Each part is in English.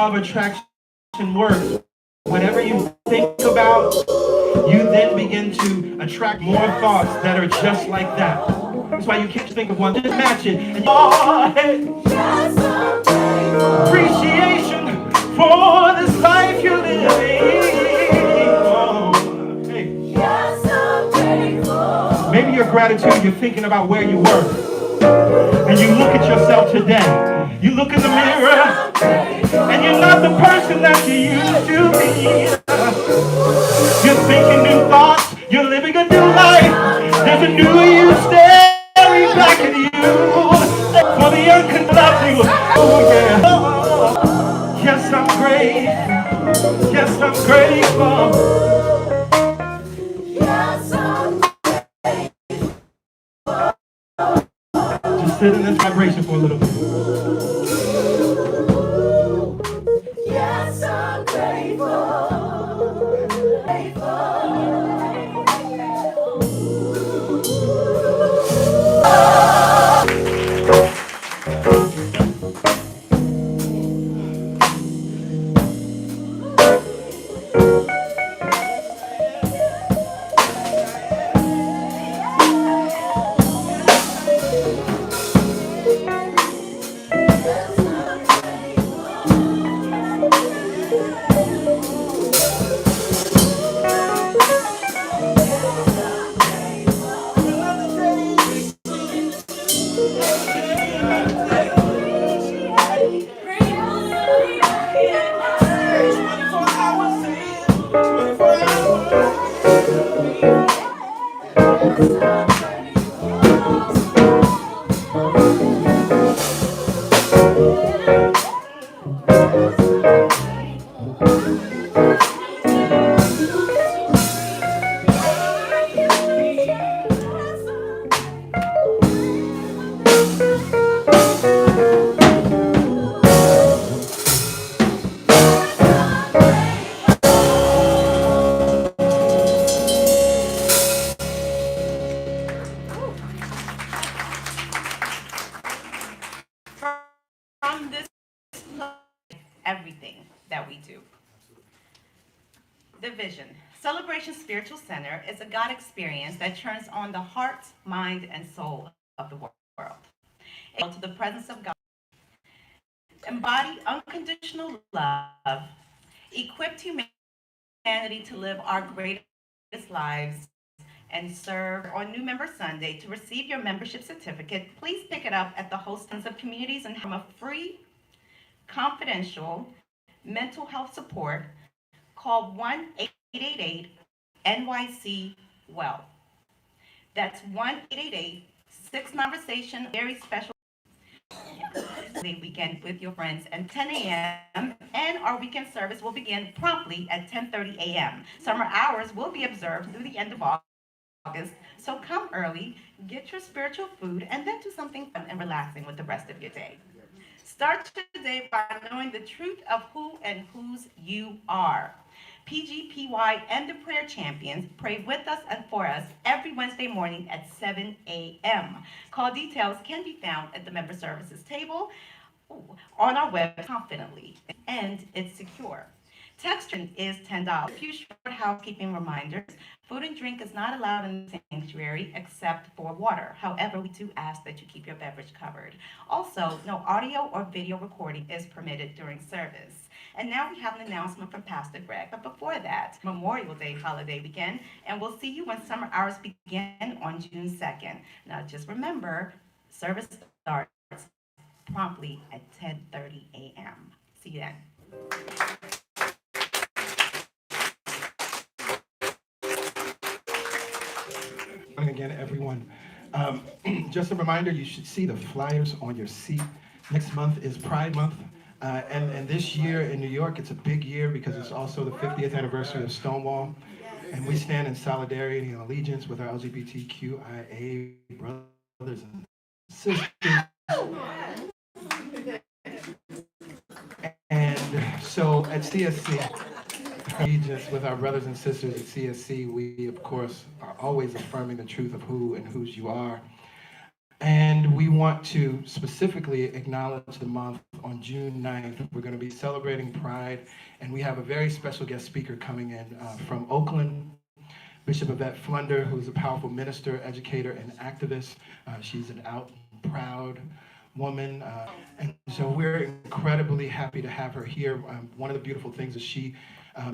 law of attraction works. Whatever you think about, you then begin to attract more thoughts that are just like that. That's why you can't think of one, just match it. And appreciation for this life you're living. Oh, hey. Maybe your gratitude, you're thinking about where you were. And you look at yourself today. You look in the mirror, and you're not the person that you used to be. You're thinking new thoughts. You're living a new life. There's a new you staring back at you. For the unconditional love you. Oh, yeah. Yes, I'm grateful. Yes, I'm grateful. Just sit in this vibration for a little bit. Yes, I'm grateful. From this everything that we do. The vision. Celebration Spiritual Center is a God experience that turns on the heart, mind, and soul of the world. To the presence of God. Embody unconditional love. Equip humanity to live our greatest lives and serve on New Member Sunday. To receive your membership certificate, please pick it up at the hostings of communities and from a free, confidential mental health support. Call 1-888-NYC-WELL. That's 1-888-6 Very special weekend with your friends at 10 a.m. and our weekend service will begin promptly at 10:30 a.m. Summer hours will be observed through the end of August, so come early, get your spiritual food, and then do something fun and relaxing with the rest of your day. Start today by knowing the truth of who and whose you are. PGPY and the Prayer Champions pray with us and for us every Wednesday morning at 7 a.m. Call details can be found at the member services table on our web confidently, and it's secure. Texting is $10. A few short housekeeping reminders. Food and drink is not allowed in the sanctuary except for water. However, we do ask that you keep your beverage covered. Also, no audio or video recording is permitted during service. And now we have an announcement from Pastor Greg. But before that, Memorial Day holiday weekend, and we'll see you when summer hours begin on June 2nd. Now, just remember, service starts promptly at 10:30 a.m. See you then. Again, everyone. Just a reminder, you should see the flyers on your seat. Next month is Pride Month. And this year in New York, it's a big year because it's also the 50th anniversary of Stonewall. And we stand in solidarity and allegiance with our LGBTQIA brothers and sisters. And so at CSC, allegiance with our brothers and sisters at CSC, we, of course, are always affirming the truth of who and whose you are. And we want to specifically acknowledge the month on June 9th. We're going to be celebrating Pride, and we have a very special guest speaker coming in from Oakland, Bishop Yvette Flunder, who is a powerful minister, educator, and activist. She's an out and proud woman. And so we're incredibly happy to have her here. One of the beautiful things is she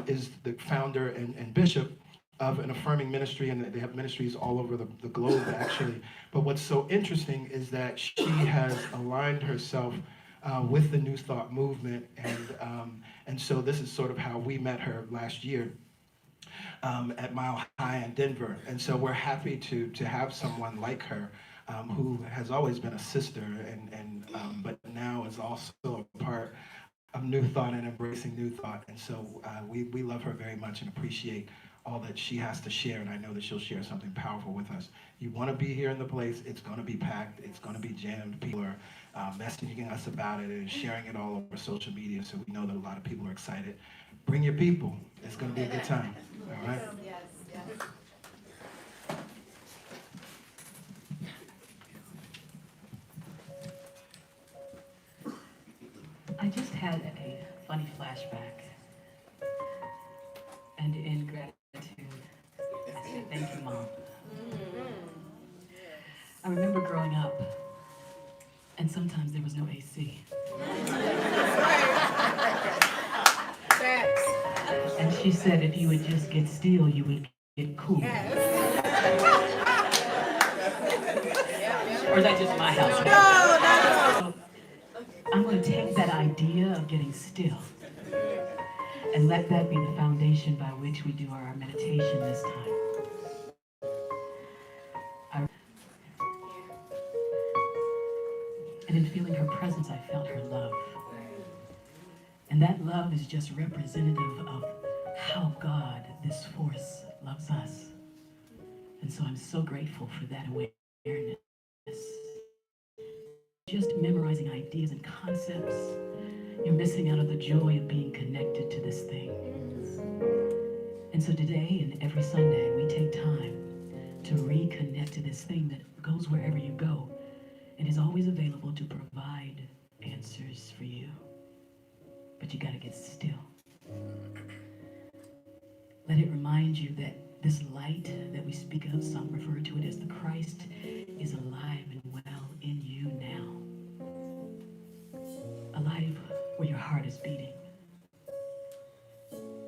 is the founder and bishop of an affirming ministry, and they have ministries all over the globe, actually. But what's so interesting is that she has aligned herself with the New Thought movement, and so this is sort of how we met her last year at Mile High in Denver. And so we're happy to have someone like her who has always been a sister, but now is also a part of New Thought and embracing New Thought. And so we love her very much and appreciate all that she has to share, and I know that she'll share something powerful with us. You want to be here in the place, it's going to be packed, it's going to be jammed. People are messaging us about it and sharing it all over social media, so we know that a lot of people are excited. Bring your people. It's going to be a good time. All right? Yes, yes. I just had a funny flashback, and in gratitude, I said, thank you, Mom. I remember growing up, and sometimes there was no AC. And she said if you would just get still, you would get cool. Or is that just my house? No. I'm going to take that idea of getting still and let that be the foundation by which we do our meditation this time. And in feeling her presence, I felt her love. And that love is just representative of how God, this force, loves us. And so I'm so grateful for that awareness. Just memorizing ideas and concepts, you're missing out on the joy of being connected to this thing. And so today and every Sunday, we take time to reconnect to this thing that goes wherever you go and is always available to provide answers for you. But you got to get still. Let it remind you that this light that we speak of, some refer to it as the Christ, is alive and well in you now. Alive where your heart is beating.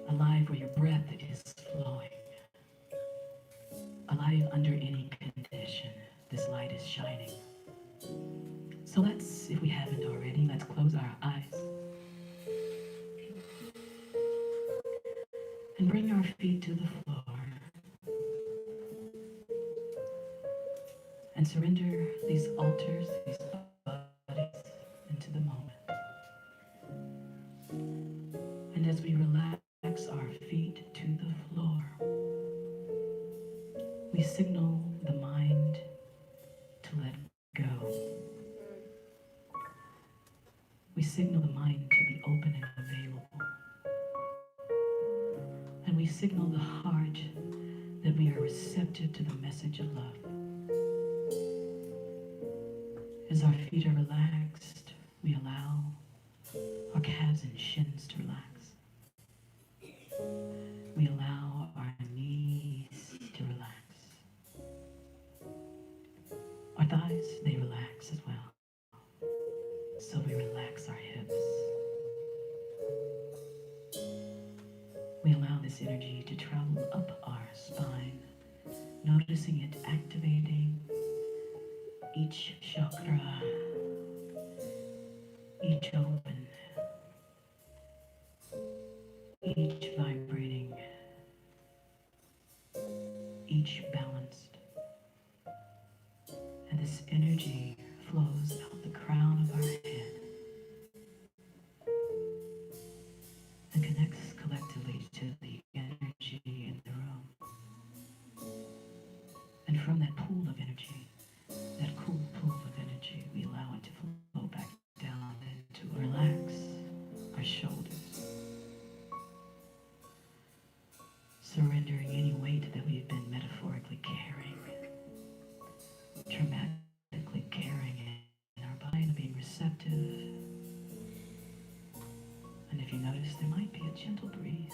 Alive where your breath is flowing. Alive under any condition. This light is shining. So let's, if we haven't already, let's close our eyes. And bring our feet to the floor. And surrender these altars, these bodies into the moment. And as we relax our feet to the floor, we signal the mind to let go. We signal the mind to be open and available. And we signal the heart that we are receptive to the message of love. As our feet are relaxed, we allow our calves and shins to relax. We allow our knees to relax. Our thighs, they relax as well. So we relax our hips. We allow this energy to travel up our spine, noticing it activating each chakra, each open, each vibrating, each balanced. And this energy flows out the crown of our head and connects collectively to the energy in the room. And from that pool of energy, that cool pool of energy, we allow it to flow back down and to relax our shoulders, surrendering any weight that we've been metaphorically carrying, dramatically receptive. And if you notice, there might be a gentle breeze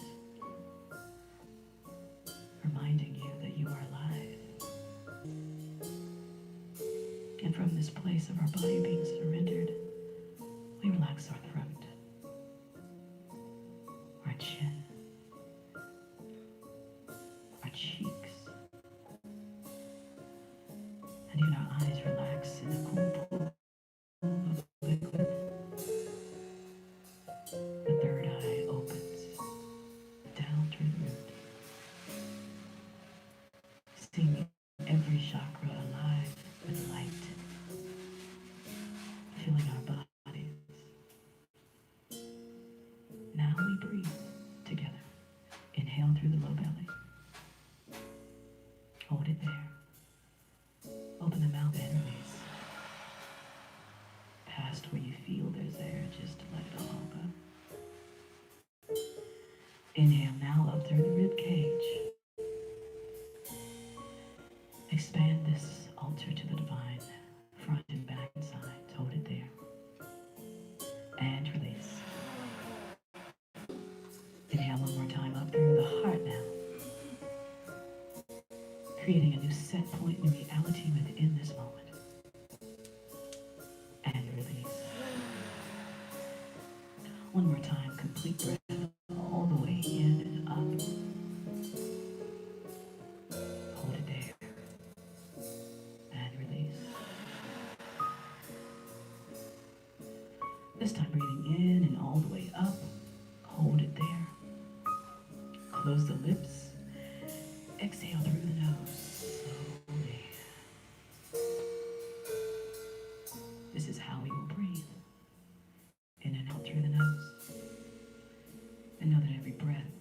reminding you that you are alive. And from this place of our body being surrendered, we relax our throat, our chin, our cheeks, and even our eyes relax in a cool pool of liquid. The third eye opens down through the root, seeing every chakra alive with light, filling our bodies. Now we breathe together. Inhale through the low belly. Hold it there. Open the mouth and release. Past where you feel there's air, just let it all go. Inhale now up through the rib cage. Expand this altar to the divine, front and back and sides. Hold it there. And release. Inhale one more time up through the heart now. Creating a new set point, new reality within this moment. And release. One more time, complete breath all the way in and up. Hold it there. And release. This time breathing in and all the way up. Hold it there. Close the lips. Exhale through the nose. Slowly. This is how we will breathe. In and out through the nose. And know that every breath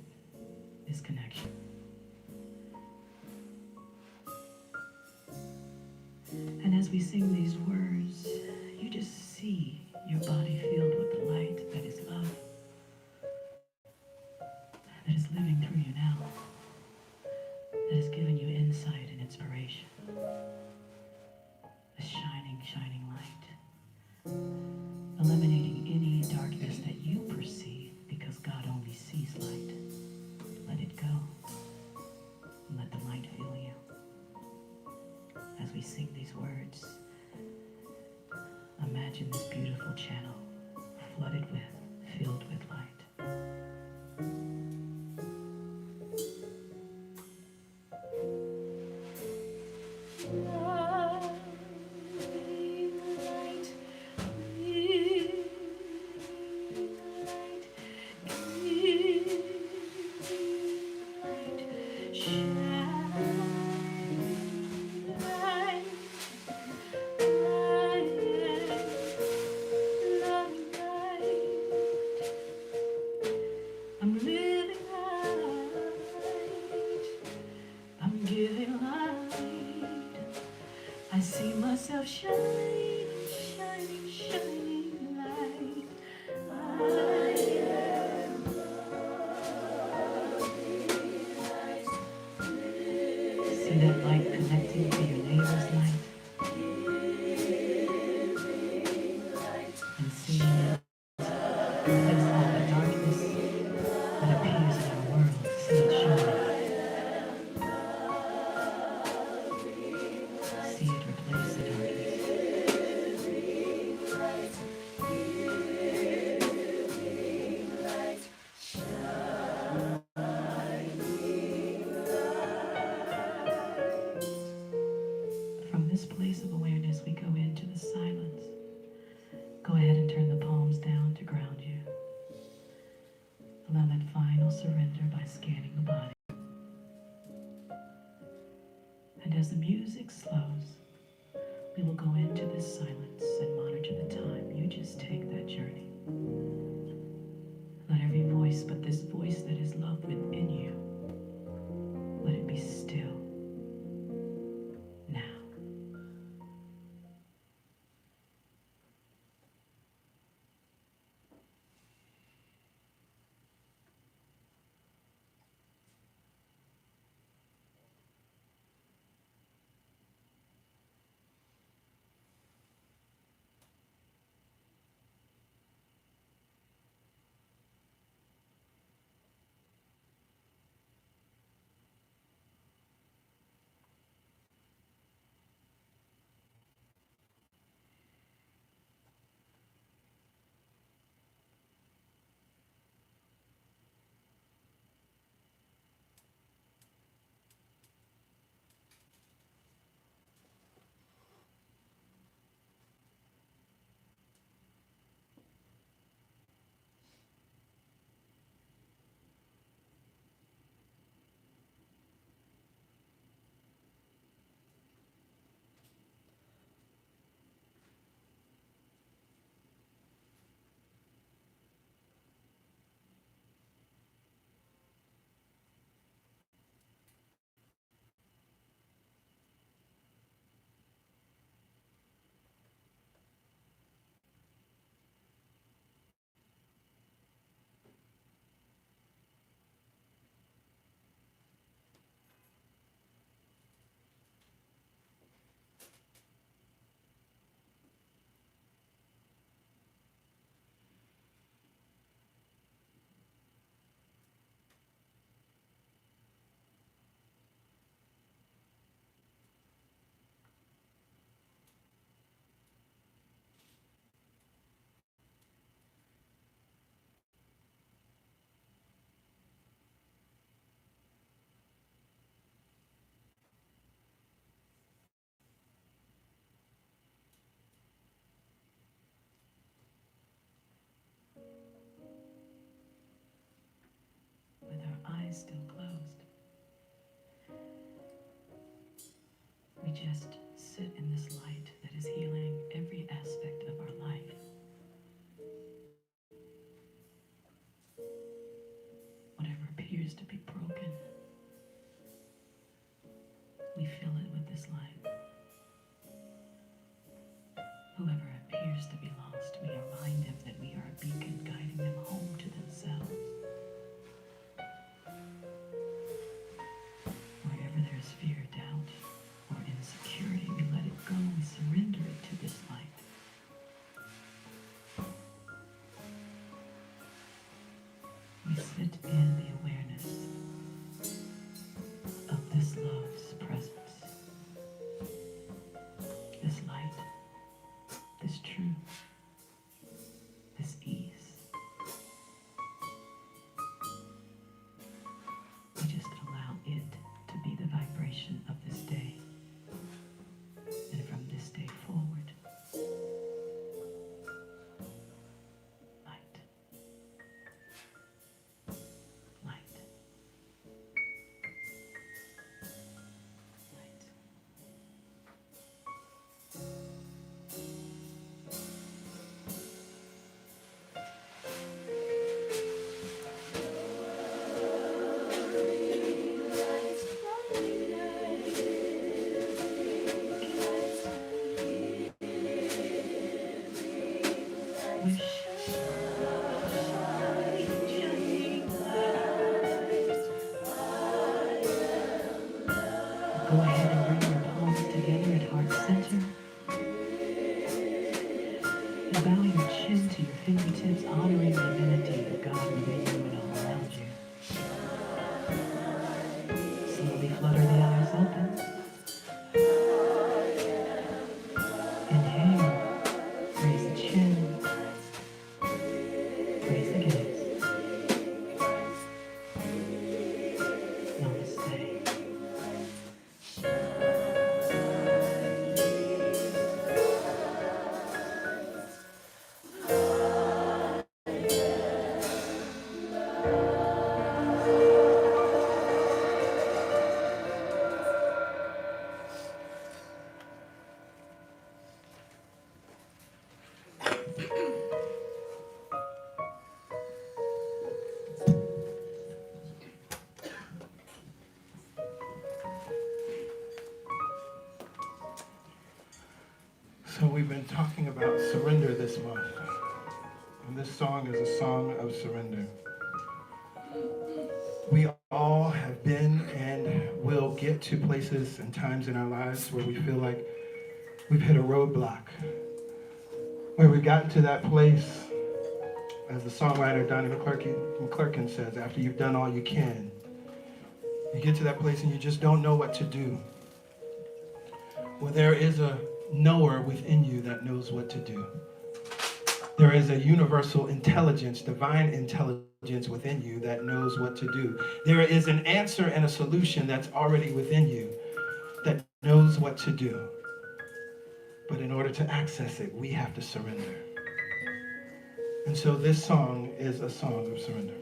is connection. And as we sing these words, you just see your body filled with the light that is love, that is living through you now, that has given you insight and inspiration. A shining, shining light, eliminating any darkness that you perceive, because God only sees light. Let it go. And let the light fill you. As we sing these words, imagine this beautiful channel flooded with, filled with light. I see myself shining, shining, shining light. I am light. See that light connecting to your neighbor's light. And seeing that it's all the darkness that appears in our world. See it shining. See it replace the darkness. From this place of awareness, we go into the silence. Go ahead and turn the palms down to ground you. Allow that final surrender by scanning the body. And as the music slows, we will go into this silence and monitor the time. You just take that journey. Let every voice but this voice that is love within you, let it be still now. eyes still closed. We just sit in this light that is healing every aspect of our life. Whatever appears to be broken, we fill it with this light. Whoever appears to be lost, we remind them that we are a beacon guiding them home to themselves. Wherever there is fear, doubt, or insecurity, we let it go. We surrender it to this light. We sit in the awareness of this love's presence, this light, this truth, this ease. We just allow it to be the vibration of this day. And from this day forward, light, light, light. Go ahead and bring your palms together at heart center. And bow your chin to your fingertips, honoring the divinity of God within you and all around you. Slowly flutter the eyes open. Inhale. Raise the chin. Raise the gaze. Namaste. So we've been talking about surrender this month. And this song is a song of surrender. We all have been and will get to places and times in our lives where we feel like we've hit a roadblock. Where we've gotten to that place, as the songwriter Donnie McClurkin says, after you've done all you can. You get to that place and you just don't know what to do. Well, there is a knower within you that knows what to do. There is a universal intelligence, divine intelligence within you that knows what to do. There is an answer and a solution that's already within you that knows what to do. But in order to access it, we have to surrender. And so this song is a song of surrender.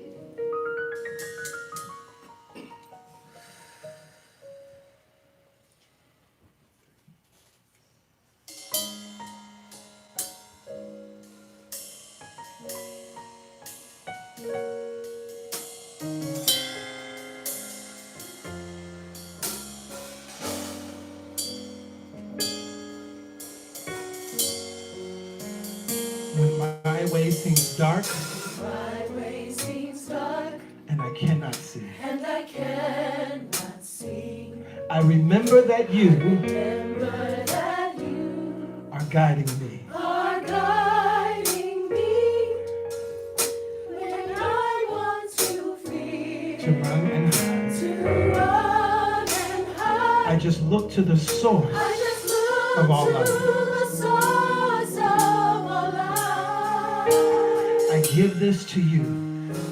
When my way seems dark, and I cannot see, I remember that you are guiding me. To run and hide. I just look to the source of all life. I give this to you.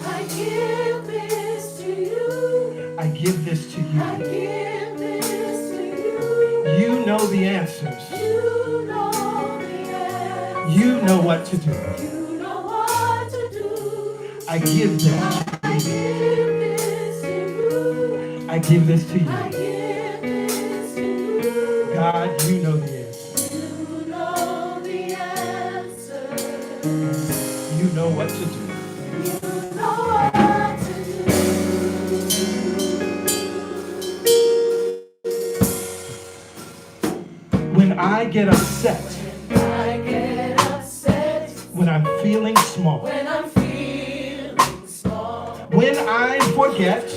I give this to you. I give this to you. I give this to you. You know the answers. You know the answers. You know what to do. You know what to do. I give this. I give this to you. I give this to you. God, you know the answer. You know what to do. When I get upset, when I'm feeling small, when I forget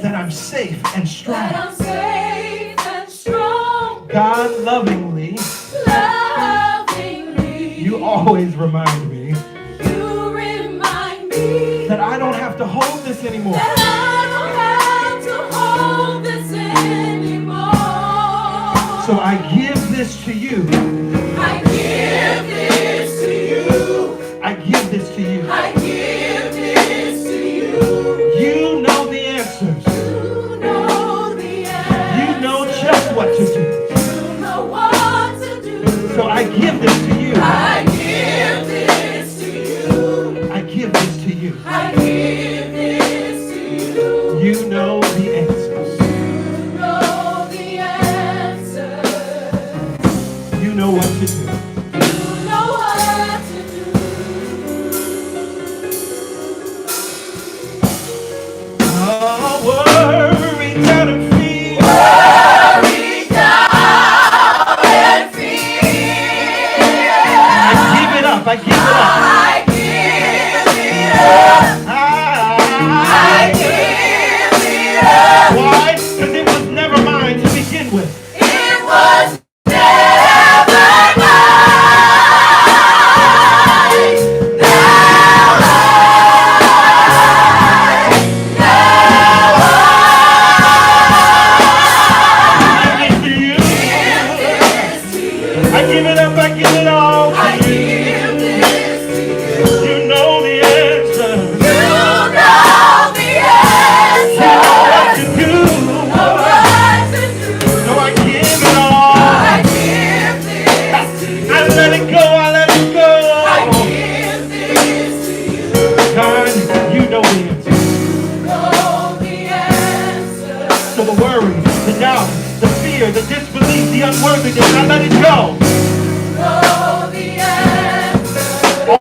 that I'm safe and strong, God lovingly, you always remind me that I don't have to hold this anymore. So I give this to you. I give this to you. I give this to you. I give this to you. You know the answers. You know the answers. You know just what to do. You know what to do. So I give this to you. I give this to you. I give this to you. I give this to you. You know the answers. You know what to do. You know what to do. Oh, worry down and fear. Worry down and fear. I give it up. I give it up. I give it up. I give it up. Why? Because it was never mine to begin with. It was the disbelief, the unworthiness, I let it go.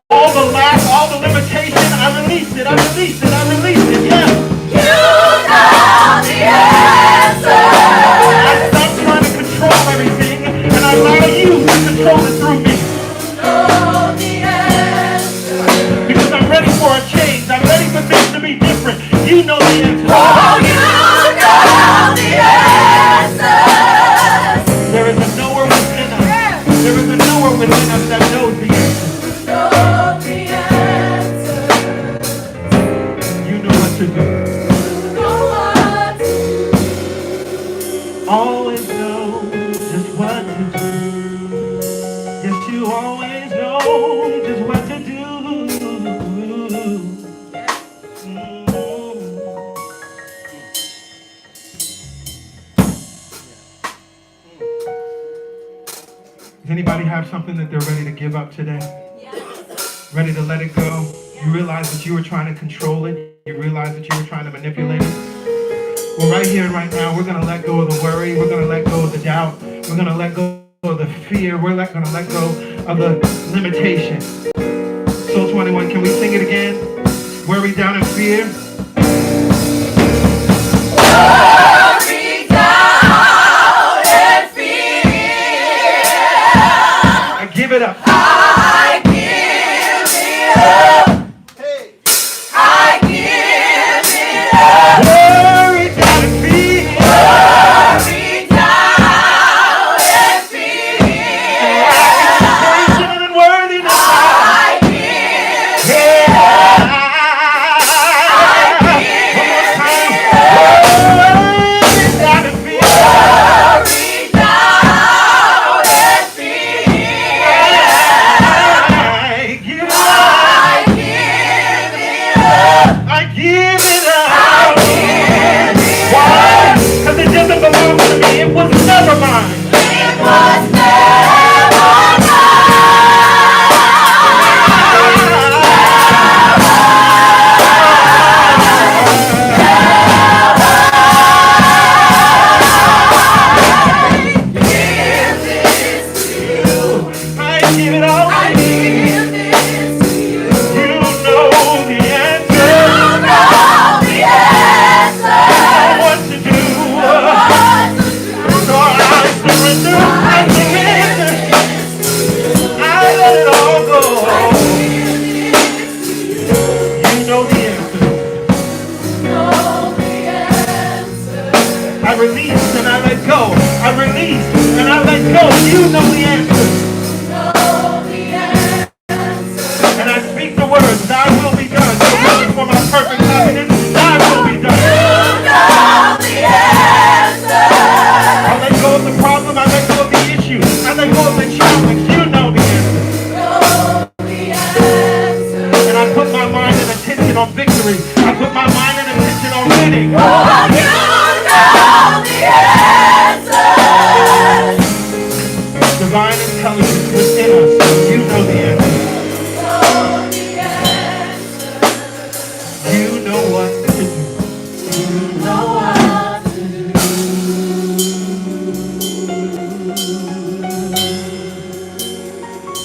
All the lack, all the limitation, I release it, I release it, I release it, yes. You know the answer. I stop trying to control everything, and I allow you to control it through me. You know the answer. Because I'm ready for a change, I'm ready for things to be different. You know the answer. Oh, you know the answer. There is a knower within us. There is a knower within us that knows the answer. You know what to do. Always know just what to do. Yes, you always know just what to do. Does anybody have something that they're ready to give up today? Yes. Ready to let it go? Yes. You realize that you were trying to control it. You realize that you were trying to manipulate it. Well, right here and right now, we're going to let go of the worry. We're going to let go of the doubt. We're going to let go of the fear. We're going to let go of the limitation. Soul 21, can we sing it again? Worry, doubt, and fear. Give it up. I give it up. Hey. I give it up. Worry down and fear. Worry down and fear. Anticipation and unworthiness. I give it up. I give it up. Worry down and fear. Worry down and fear. I give it up. Why? Because it doesn't belong to me. It was never mine. It was never mine. I release and I let go. You know the answer. And I speak the words, thy will be done. So looking for my perfect happiness, thy will be done. I let go of the problem, I let go of the issue, I let go of the challenge. You know the answer. And I put my mind and attention on victory. I put my mind and attention on winning. Divine intelligence within us. You know the answer. You know what to do. You know what to do.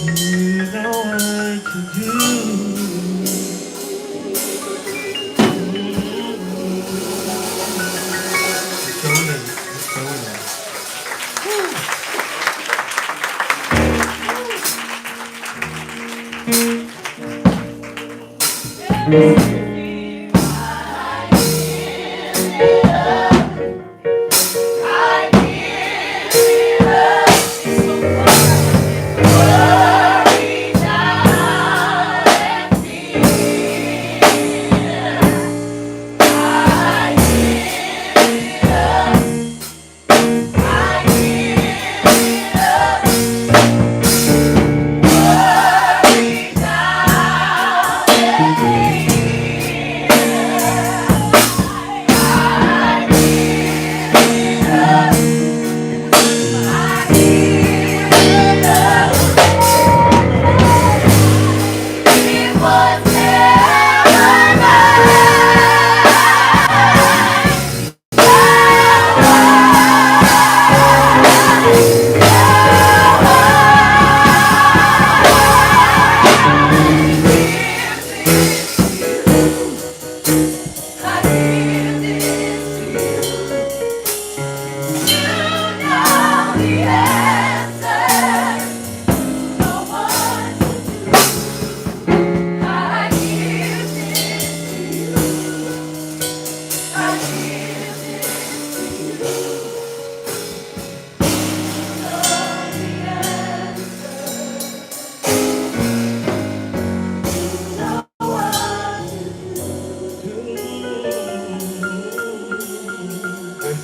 You know what to do.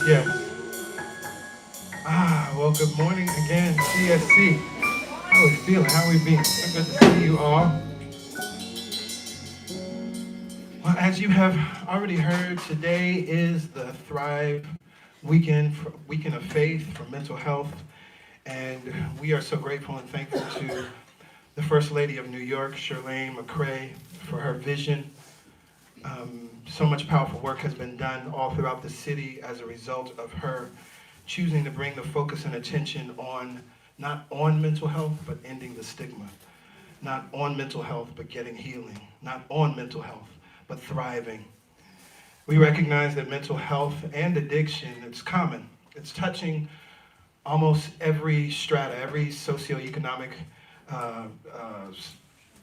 Yes. Well, good morning again, CSC. How are we feeling? How are we being? So good to see you all. Well, as you have already heard, today is the Thrive Weekend of Faith for Mental Health. And we are so grateful and thankful to the First Lady of New York, Shirlane McCray, for her vision. So much powerful work has been done all throughout the city as a result of her choosing to bring the focus and attention on, not on mental health, but ending the stigma. Not on mental health, but getting healing. Not on mental health, but thriving. We recognize that mental health and addiction, it's common. It's touching almost every strata, every socioeconomic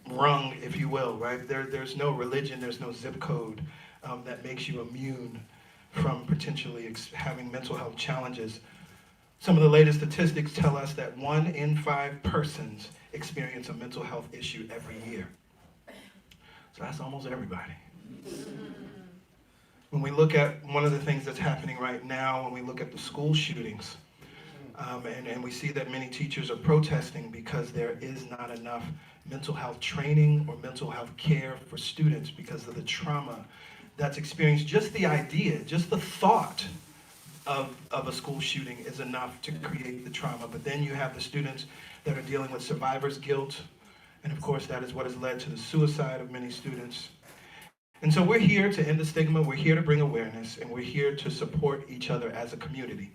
rung, if you will, right? There's no religion, there's no zip code that makes you immune from potentially having mental health challenges. Some of the latest statistics tell us that 1 in 5 persons experience a mental health issue every year. So that's almost everybody. When we look at one of the things that's happening right now, when we look at the school shootings, and we see that many teachers are protesting because there is not enough mental health training or mental health care for students because of the trauma that's experienced. Just the idea, just the thought of a school shooting is enough to create the trauma. But then you have the students that are dealing with survivor's guilt, and of course that is what has led to the suicide of many students. And so we're here to end the stigma, we're here to bring awareness, and we're here to support each other as a community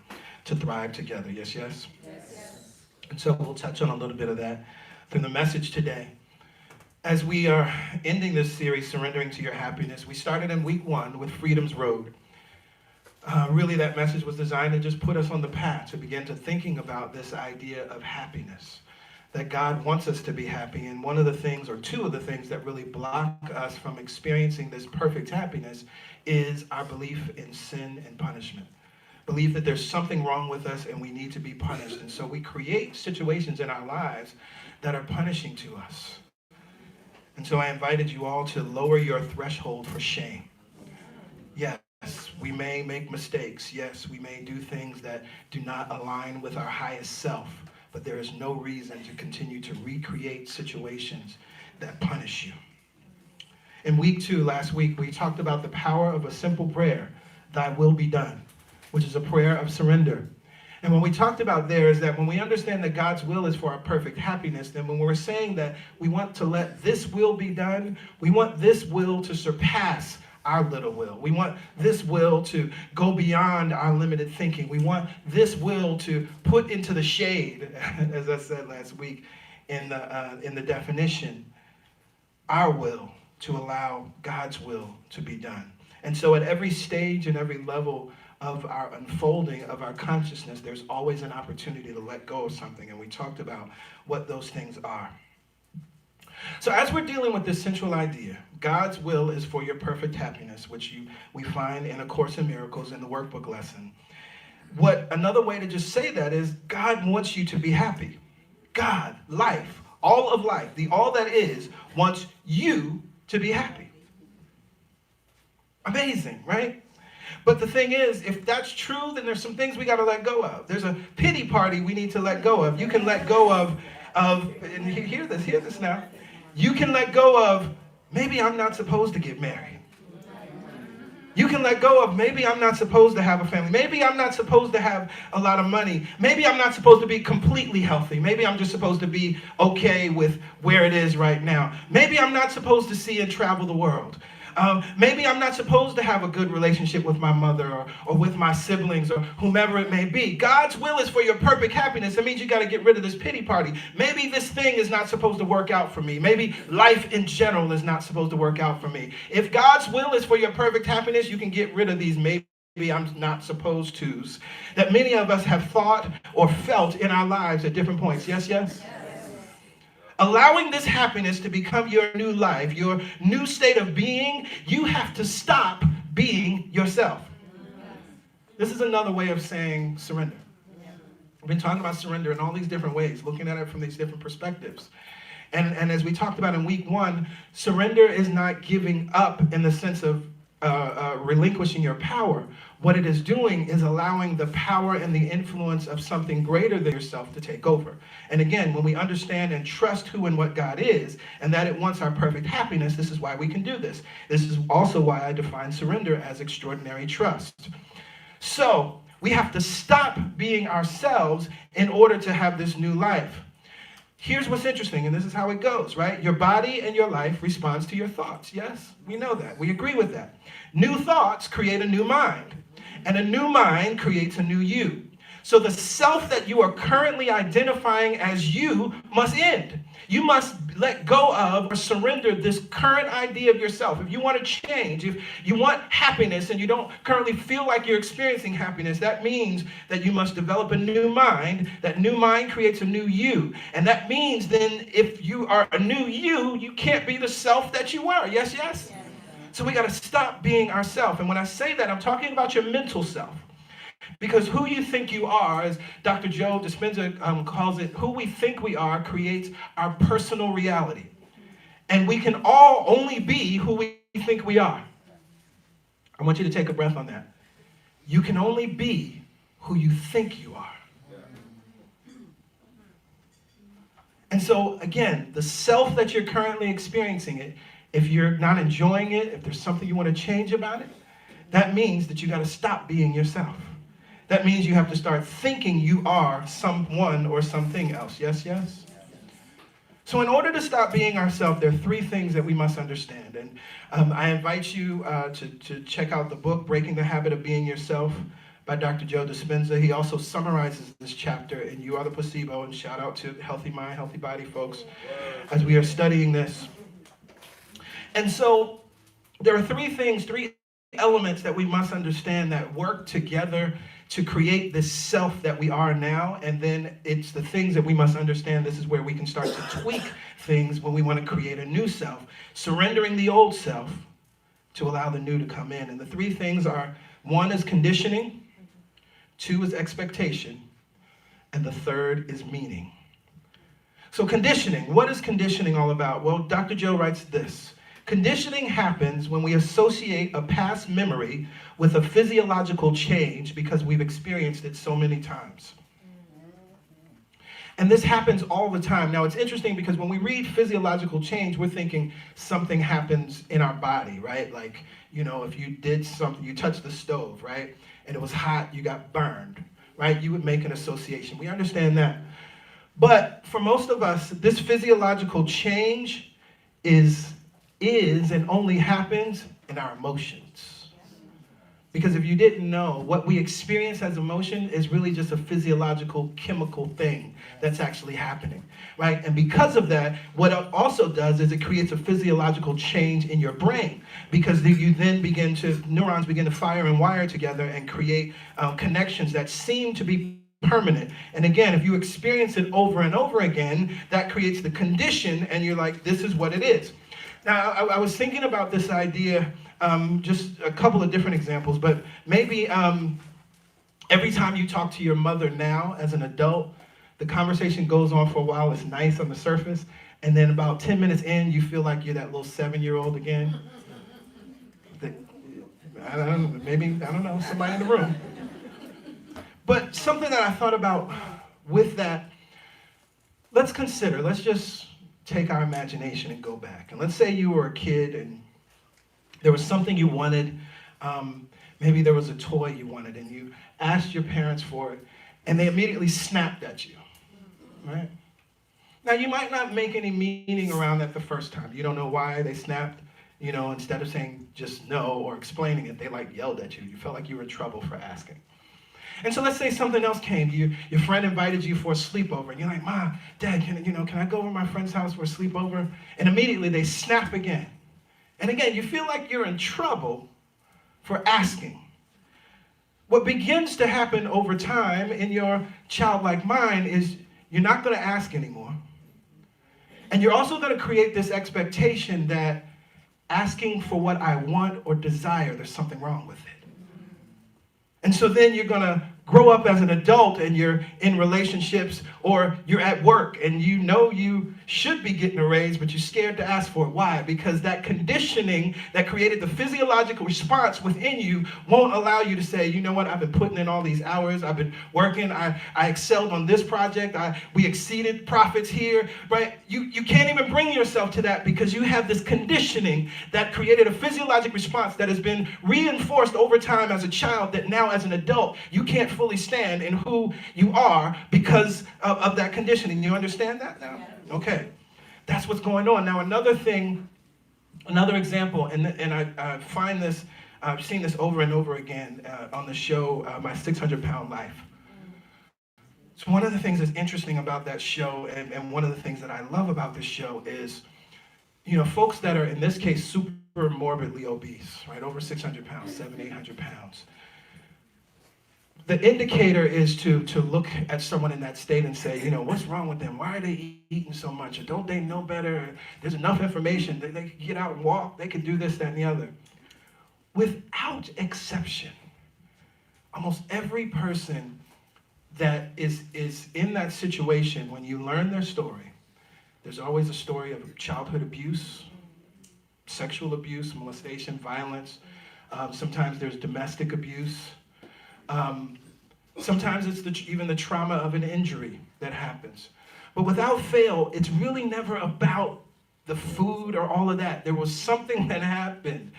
to thrive together. Yes, yes? Yes. And so we'll touch on a little bit of that through the message today. As we are ending this series, Surrendering to Your Happiness, we started in week 1 with Freedom's Road. Really, that message was designed to just put us on the path to begin to thinking about this idea of happiness, that God wants us to be happy. And one of the things, or two of the things that really block us from experiencing this perfect happiness is our belief in sin and punishment. believe that there's something wrong with us and we need to be punished. And so we create situations in our lives that are punishing to us. And so I invited you all to lower your threshold for shame. Yes, we may make mistakes. Yes, we may do things that do not align with our highest self, but there is no reason to continue to recreate situations that punish you. In week 2, last week, we talked about the power of a simple prayer, thy will be done, which is a prayer of surrender. And what we talked about there is that when we understand that God's will is for our perfect happiness, then when we're saying that we want to let this will be done, we want this will to surpass our little will. We want this will to go beyond our limited thinking. We want this will to put into the shade, as I said last week in the definition, our will to allow God's will to be done. And so at every stage and every level of our unfolding of our consciousness, there's always an opportunity to let go of something. And we talked about what those things are. So as we're dealing with this central idea, God's will is for your perfect happiness, which we find in A Course in Miracles in the workbook lesson. Another way to just say that is God wants you to be happy. God, life, all of life, the all that is, wants you to be happy. Amazing, right? But the thing is, if that's true, then there's some things we got to let go of. There's a pity party we need to let go of. You can let go of and hear this now. You can let go of, maybe I'm not supposed to get married. You can let go of, maybe I'm not supposed to have a family. Maybe I'm not supposed to have a lot of money. Maybe I'm not supposed to be completely healthy. Maybe I'm just supposed to be okay with where it is right now. Maybe I'm not supposed to see and travel the world. Maybe I'm not supposed to have a good relationship with my mother or with my siblings or whomever it may be. God's will is for your perfect happiness. That means you got to get rid of this pity party. Maybe this thing is not supposed to work out for me. Maybe life in general is not supposed to work out for me. If God's will is for your perfect happiness, you can get rid of these maybe I'm not supposed to's that many of us have thought or felt in our lives at different points. Yes, yes? Allowing this happiness to become your new life, your new state of being, you have to stop being yourself. This is another way of saying surrender. We've been talking about surrender in all these different ways, looking at it from these different perspectives. And as we talked about in week 1, surrender is not giving up in the sense of relinquishing your power. What it is doing is allowing the power and the influence of something greater than yourself to take over. And again, when we understand and trust who and what God is, and that it wants our perfect happiness, this is why we can do this. This is also why I define surrender as extraordinary trust. So we have to stop being ourselves in order to have this new life. Here's what's interesting, and this is how it goes, right? Your body and your life responds to your thoughts. Yes, we know that. We agree with that. New thoughts create a new mind, and a new mind creates a new you. So the self that you are currently identifying as you must end. You must let go of or surrender this current idea of yourself. If you want to change, if you want happiness and you don't currently feel like you're experiencing happiness, that means that you must develop a new mind. That new mind creates a new you. And that means then if you are a new you, you can't be the self that you were. Yes, yes? So we got to stop being ourselves. And when I say that, I'm talking about your mental self. Because who you think you are, as Dr. Joe Dispenza calls it, who we think we are creates our personal reality. And we can all only be who we think we are. I want you to take a breath on that. You can only be who you think you are. And so, again, the self that you're currently experiencing it, if you're not enjoying it, if there's something you want to change about it, that means that you got to stop being yourself. That means you have to start thinking you are someone or something else. Yes, yes? So in order to stop being ourselves, there are 3 things that we must understand. And I invite you to check out the book, Breaking the Habit of Being Yourself, by Dr. Joe Dispenza. He also summarizes this chapter in You Are the Placebo, and shout out to Healthy Mind, Healthy Body folks as we are studying this. And so there are 3 elements that we must understand that work together to create this self that we are now. And then it's the things that we must understand. This is where we can start to tweak things when we want to create a new self, surrendering the old self to allow the new to come in. And the 3 things are, 1 is conditioning, 2 is expectation, and the third is meaning. So conditioning, what is conditioning all about? Well, Dr. Joe writes this: conditioning happens when we associate a past memory with a physiological change because we've experienced it so many times. And this happens all the time. Now, it's interesting because when we read physiological change, we're thinking something happens in our body, right? Like, you know, if you did something, you touched the stove, right? And it was hot, you got burned, right? You would make an association. We understand that. But for most of us, this physiological change is and only happens in our emotions. Because if you didn't know, what we experience as emotion is really just a physiological, chemical thing that's actually happening, right? And because of that, what it also does is it creates a physiological change in your brain, because you then neurons begin to fire and wire together and create connections that seem to be permanent. And again, if you experience it over and over again, that creates the condition, and you're like, this is what it is. Now, I was thinking about this idea, just a couple of different examples, but maybe every time you talk to your mother now as an adult, the conversation goes on for a while, it's nice on the surface, and then about 10 minutes in, you feel like you're that little 7-year-old again. I don't know, somebody in the room. But something that I thought about with that, let's just take our imagination and go back. And let's say you were a kid and there was something you wanted. Maybe there was a toy you wanted and you asked your parents for it and they immediately snapped at you, right? Now, you might not make any meaning around that the first time. You don't know why they snapped. You know, instead of saying just no or explaining it, they like yelled at you. You felt like you were in trouble for asking. And so let's say something else came. Your friend invited you for a sleepover, and you're like, Mom, Dad, can I go over to my friend's house for a sleepover? And immediately they snap again. And again, you feel like you're in trouble for asking. What begins to happen over time in your childlike mind is you're not going to ask anymore. And you're also going to create this expectation that asking for what I want or desire, there's something wrong with it. And so then you're going to grow up as an adult and you're in relationships or you're at work and you know you should be getting a raise, but you're scared to ask for it. Why? Because that conditioning that created the physiological response within you won't allow you to say, you know what, I've been putting in all these hours, I've been working, I excelled on this project, we exceeded profits here, right? You can't even bring yourself to that because you have this conditioning that created a physiologic response that has been reinforced over time as a child that now as an adult, you can't fully stand in who you are because of that conditioning. You understand that now? Okay. That's what's going on. Now, another example, and I find this, I've seen this over and over again on the show, My 600-Pound Life. So one of the things that's interesting about that show, and one of the things that I love about this show is, folks that are, in this case, super morbidly obese, right, over 600 pounds, 700, 800 pounds. The indicator is to look at someone in that state and say, what's wrong with them? Why are they eating so much? Or don't they know better? There's enough information. They can get out and walk. They can do this, that, and the other. Without exception, almost every person that is in that situation, when you learn their story, there's always a story of childhood abuse, sexual abuse, molestation, violence. Sometimes there's domestic abuse. Sometimes it's even the trauma of an injury that happens. But without fail, it's really never about the food or all of that. There was something that happened.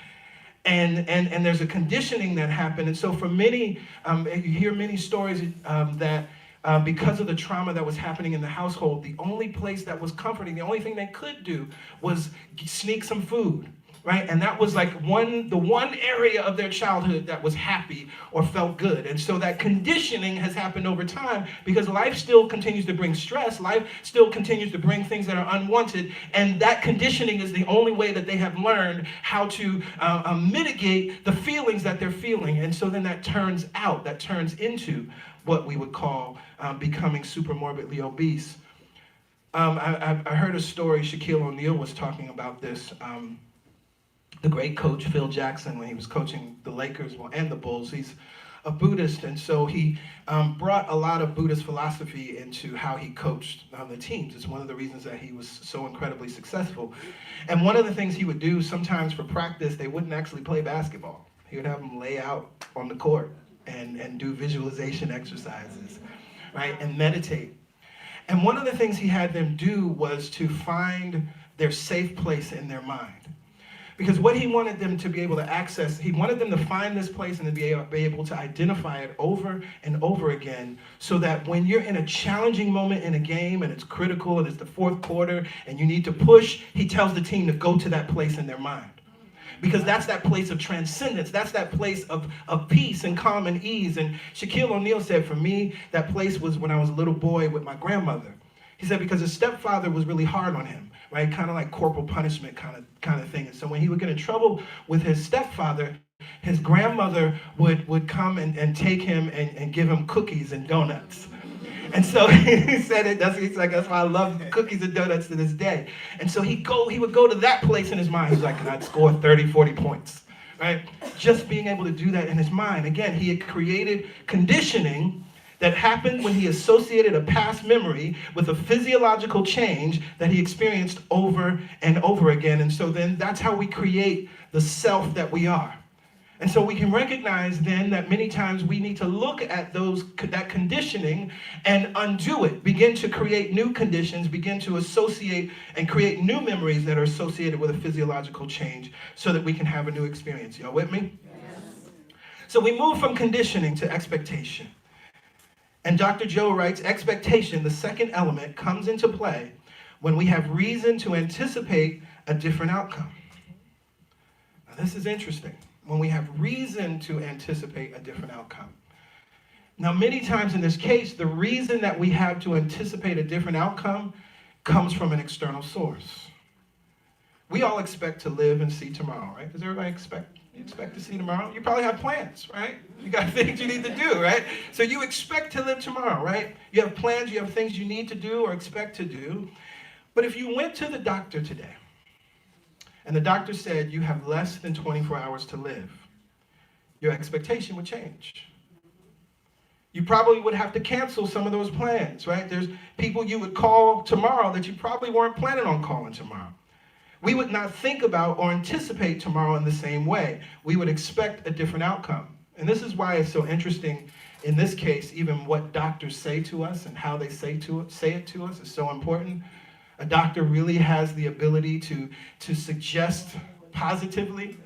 And there's a conditioning that happened. And so for many, you hear many stories that because of the trauma that was happening in the household, the only place that was comforting, the only thing they could do was sneak some food. Right? And that was like the one area of their childhood that was happy or felt good. And so that conditioning has happened over time because life still continues to bring stress. Life still continues to bring things that are unwanted. And that conditioning is the only way that they have learned how to mitigate the feelings that they're feeling. And so then that turns into what we would call becoming super morbidly obese. I heard a story, Shaquille O'Neal was talking about this. The great coach Phil Jackson, when he was coaching the Lakers and the Bulls, he's a Buddhist, and so he brought a lot of Buddhist philosophy into how he coached the teams. It's one of the reasons that he was so incredibly successful. And one of the things he would do sometimes for practice, they wouldn't actually play basketball. He would have them lay out on the court and do visualization exercises, right, and meditate. And one of the things he had them do was to find their safe place in their mind. Because what he wanted them to be able to access, he wanted them to find this place and to be able to identify it over and over again, so that when you're in a challenging moment in a game and it's critical and it's the fourth quarter and you need to push, he tells the team to go to that place in their mind. Because that's that place of transcendence. That's that place of peace and calm and ease. And Shaquille O'Neal said, for me, that place was when I was a little boy with my grandmother. He said because his stepfather was really hard on him, right? Kind of like corporal punishment kind of thing. And so when he would get in trouble with his stepfather, his grandmother would come and take him and give him cookies and donuts. And so he said he's like, that's why I love cookies and donuts to this day. And so he would go to that place in his mind. He's like, I'd score 30, 40 points, right? Just being able to do that in his mind. Again, he had created conditioning that happened when he associated a past memory with a physiological change that he experienced over and over again. And so then that's how we create the self that we are. And so we can recognize then that many times we need to look at that conditioning and undo it, begin to create new conditions, begin to associate and create new memories that are associated with a physiological change so that we can have a new experience. Y'all with me? Yes. So we move from conditioning to expectation. And Dr. Joe writes, expectation, the second element, comes into play when we have reason to anticipate a different outcome. Now this is interesting. When we have reason to anticipate a different outcome. Now, many times in this case, the reason that we have to anticipate a different outcome comes from an external source. We all expect to live and see tomorrow, right? Does everybody expect to see tomorrow? You probably have plans, right? You got things you need to do, right? So you expect to live tomorrow, right? You have plans, you have things you need to do or expect to do. But if you went to the doctor today, and the doctor said you have less than 24 hours to live, your expectation would change. You probably would have to cancel some of those plans, right? There's people you would call tomorrow that you probably weren't planning on calling tomorrow. We would not think about or anticipate tomorrow in the same way. We would expect a different outcome. And this is why it's so interesting in this case, even what doctors say to us and how they say it to us is so important. A doctor really has the ability to suggest positively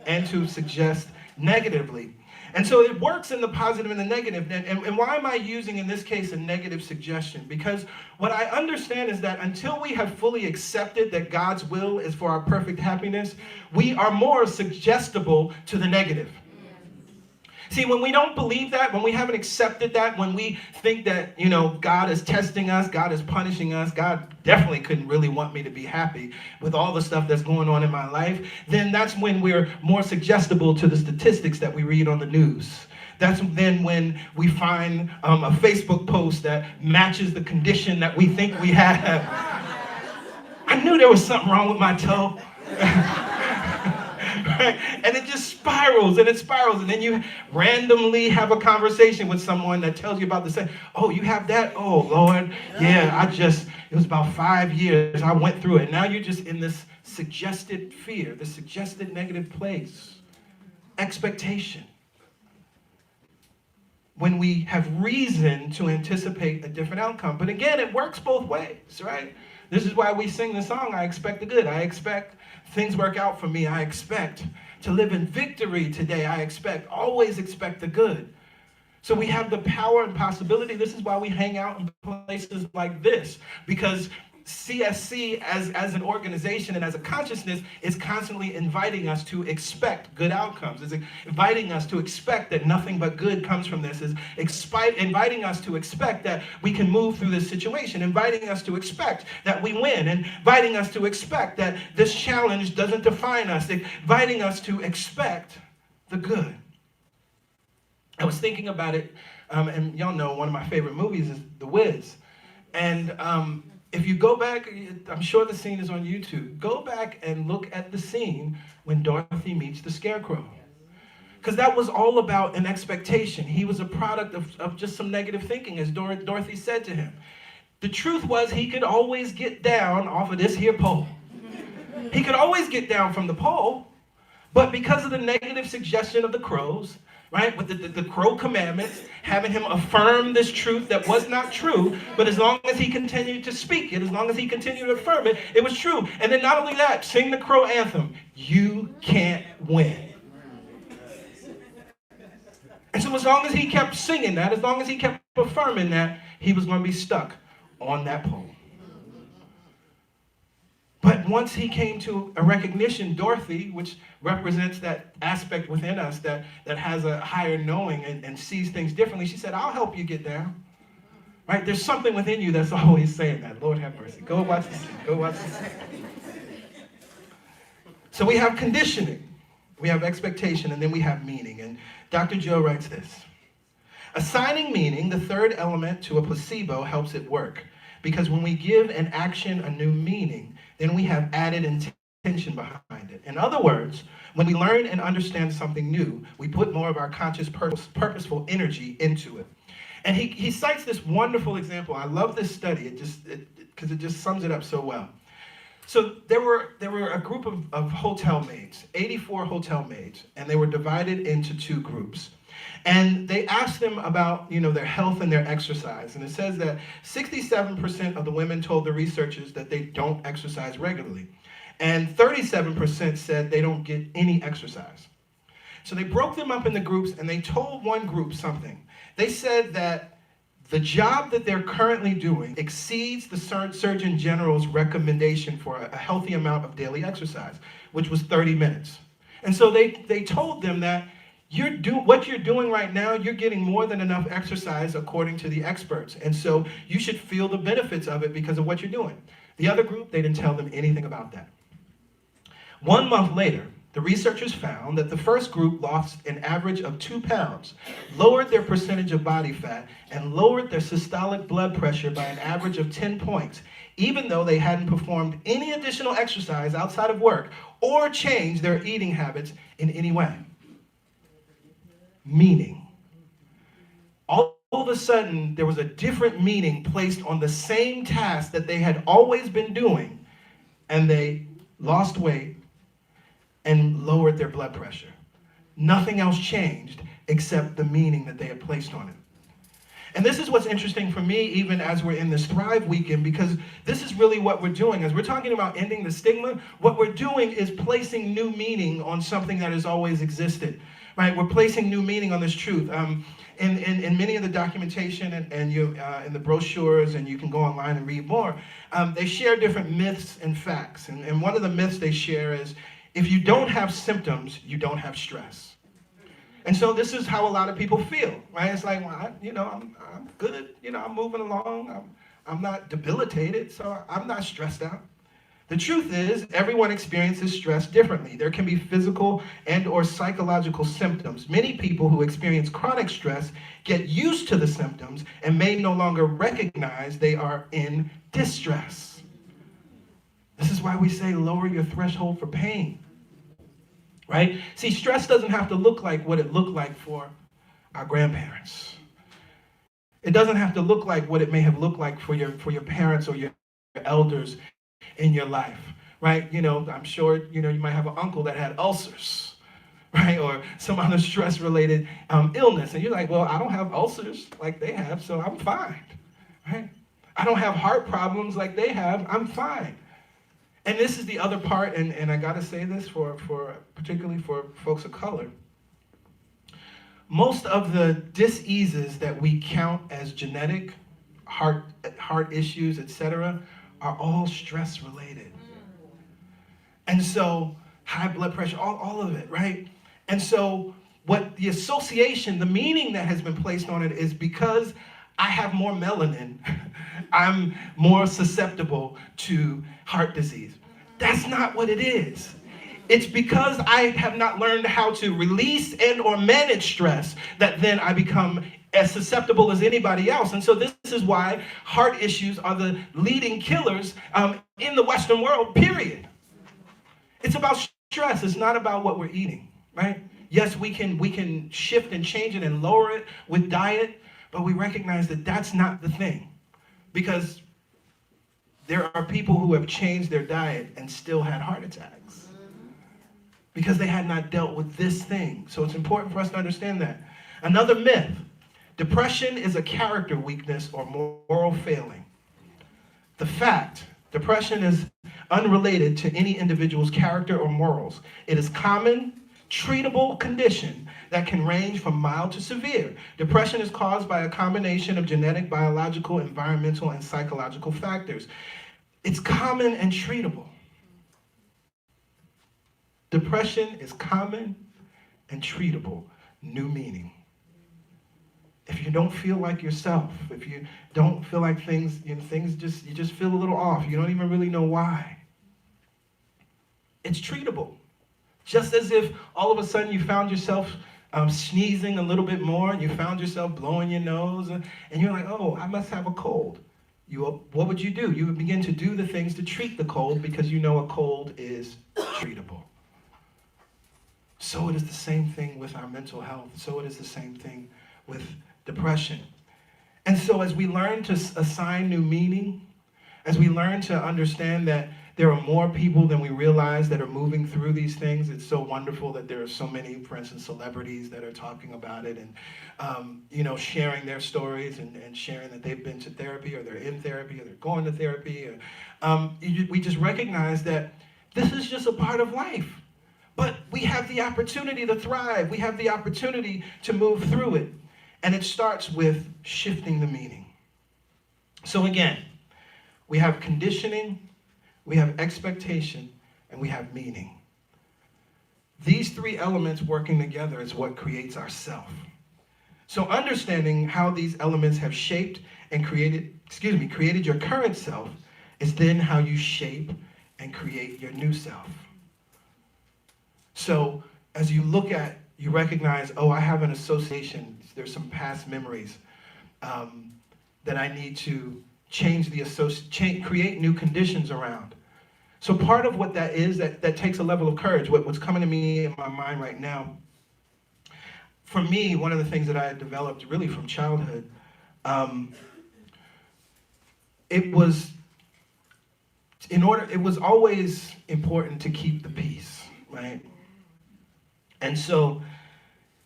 and to suggest negatively. And so it works in the positive and the negative. And why am I using, in this case, a negative suggestion? Because what I understand is that until we have fully accepted that God's will is for our perfect happiness, we are more suggestible to the negative. See, when we don't believe that, when we haven't accepted that, when we think that, God is testing us, God is punishing us, God definitely couldn't really want me to be happy with all the stuff that's going on in my life, then that's when we're more suggestible to the statistics that we read on the news. That's then when we find a Facebook post that matches the condition that we think we have. I knew there was something wrong with my toe. Right? And it just spirals and it spirals, and then you randomly have a conversation with someone that tells you about the same. Oh, you have that? Oh, Lord. Yeah, it was about 5 years. I went through it. Now you're just in this suggested fear, this suggested negative place. Expectation. When we have reason to anticipate a different outcome. But again, it works both ways, right? This is why we sing the song, I expect the good. I expect things work out for me. I expect to live in victory today. I always expect the good. So we have the power and possibility. This is why we hang out in places like this, because CSC as an organization and as a consciousness is constantly inviting us to expect good outcomes. It's inviting us to expect that nothing but good comes from this. It's inviting us to expect that we can move through this situation. Inviting us to expect that we win. Inviting us to expect that this challenge doesn't define us. Inviting us to expect the good. I was thinking about it, and y'all know one of my favorite movies is The Wiz. And if you go back, I'm sure the scene is on YouTube. Go back and look at the scene when Dorothy meets the Scarecrow. Because that was all about an expectation. He was a product of just some negative thinking, as Dorothy said to him. The truth was he could always get down off of this here pole. He could always get down from the pole, but because of the negative suggestion of the crows, right, with the crow commandments, having him affirm this truth that was not true, but as long as he continued to speak it, as long as he continued to affirm it, it was true. And then not only that, sing the crow anthem, you can't win. And so as long as he kept singing that, as long as he kept affirming that, he was going to be stuck on that pole. But once he came to a recognition, Dorothy, which represents that aspect within us that has a higher knowing and sees things differently, she said, I'll help you get down. Right? There's something within you that's always saying that. Lord have mercy. Go watch this. Go watch this. So we have conditioning, we have expectation, and then we have meaning. And Dr. Joe writes this. Assigning meaning, the third element, to a placebo helps it work. Because when we give an action a new meaning, then we have added intention behind it. In other words, when we learn and understand something new, we put more of our conscious, purposeful energy into it. And he cites this wonderful example. I love this study, because it just sums it up so well. So there were a group of hotel maids, 84 hotel maids, and they were divided into two groups. And they asked them about, their health and their exercise. And it says that 67% of the women told the researchers that they don't exercise regularly. And 37% said they don't get any exercise. So they broke them up into groups, and they told one group something. They said that the job that they're currently doing exceeds the Surgeon General's recommendation for a healthy amount of daily exercise, which was 30 minutes. And so they told them that what you're doing right now, you're getting more than enough exercise according to the experts. And so you should feel the benefits of it because of what you're doing. The other group, they didn't tell them anything about that. 1 month later, the researchers found that the first group lost an average of 2 pounds, lowered their percentage of body fat, and lowered their systolic blood pressure by an average of 10 points, even though they hadn't performed any additional exercise outside of work or changed their eating habits in any way. Meaning. All of a sudden, there was a different meaning placed on the same task that they had always been doing, and they lost weight and lowered their blood pressure. Nothing else changed except the meaning that they had placed on it. And this is what's interesting for me, even as we're in this Thrive Weekend, because this is really what we're doing. As we're talking about ending the stigma, what we're doing is placing new meaning on something that has always existed. Right? We're placing new meaning on this truth. In many of the documentation and in the brochures, and you can go online and read more, they share different myths and facts. And one of the myths they share is, if you don't have symptoms, you don't have stress. And so this is how a lot of people feel, right? It's like, well, I'm good, I'm moving along, I'm not debilitated, so I'm not stressed out. The truth is, everyone experiences stress differently. There can be physical and or psychological symptoms. Many people who experience chronic stress get used to the symptoms and may no longer recognize they are in distress. This is why we say lower your threshold for pain, right? See, stress doesn't have to look like what it looked like for our grandparents. It doesn't have to look like what it may have looked like for your parents or your elders in your life, right? I'm sure, you might have an uncle that had ulcers, right? Or some other stress-related illness. And you're like, well, I don't have ulcers like they have, so I'm fine, right? I don't have heart problems like they have, I'm fine. And this is the other part, and I gotta say this particularly for folks of color. Most of the diseases that we count as genetic, heart issues, etc., are all stress related. And so high blood pressure, all of it, right? And so what the association, the meaning that has been placed on it is because I have more melanin, I'm more susceptible to heart disease. That's not what it is. It's because I have not learned how to release and or manage stress that then I become as susceptible as anybody else. And so this is why heart issues are the leading killers in the Western world, period. It's about stress. It's not about what we're eating, right? Yes, we can shift and change it and lower it with diet, but we recognize that that's not the thing. Because there are people who have changed their diet and still had heart attacks because they had not dealt with this thing. So it's important for us to understand that. Another myth, depression is a character weakness or moral failing. The fact, depression is unrelated to any individual's character or morals. It is common, treatable condition that can range from mild to severe. Depression is caused by a combination of genetic, biological, environmental, and psychological factors. It's common and treatable. Depression is common and treatable. New meaning. If you don't feel like yourself, if you don't feel like things, you just feel a little off, you don't even really know why. It's treatable. Just as if all of a sudden you found yourself sneezing a little bit more, and you found yourself blowing your nose, and you're like, oh, I must have a cold. What would you do? You would begin to do the things to treat the cold because you know a cold is treatable. So it is the same thing with our mental health. So it is the same thing with depression. And so as we learn to assign new meaning, as we learn to understand that there are more people than we realize that are moving through these things, it's so wonderful that there are so many, for instance, celebrities that are talking about it and, sharing their stories and sharing that they've been to therapy or they're in therapy or they're going to therapy. We just recognize that this is just a part of life. But we have the opportunity to thrive. We have the opportunity to move through it. And it starts with shifting the meaning. So again, we have conditioning, we have expectation, and we have meaning. These three elements working together is what creates our self. So understanding how these elements have shaped and created your current self is then how you shape and create your new self. So as you look at, you recognize, oh, I have an association. There's some past memories that I need to change create new conditions around. So part of what that is, that takes a level of courage. What's coming to me in my mind right now, for me, one of the things that I had developed really from childhood, it was always important to keep the peace, right? And so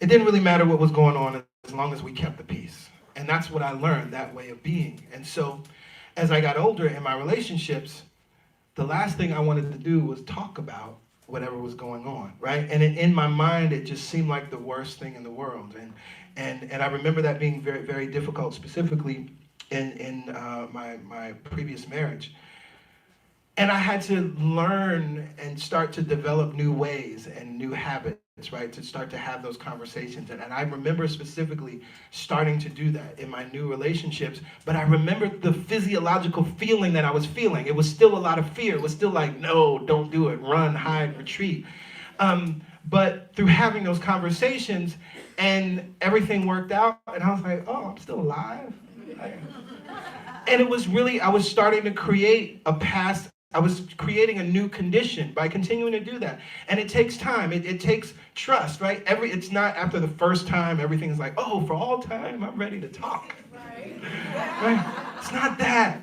it didn't really matter what was going on as long as we kept the peace. And that's what I learned, that way of being. And so as I got older in my relationships, the last thing I wanted to do was talk about whatever was going on, right? And in my mind, it just seemed like the worst thing in the world. And I remember that being very, very difficult, specifically in my previous marriage. And I had to learn and start to develop new ways and new habits, right, to start to have those conversations. And I remember specifically starting to do that in my new relationships, but I remember the physiological feeling that I was feeling. It was still a lot of fear. It was still like, no, don't do it, run, hide, retreat. But through having those conversations and everything worked out, and I was like, oh, I'm still alive. And it was really, I was starting to create I was creating a new condition by continuing to do that. And it takes time. It takes trust, right? It's not after the first time, everything's like, oh, for all time, I'm ready to talk. Right? It's not that.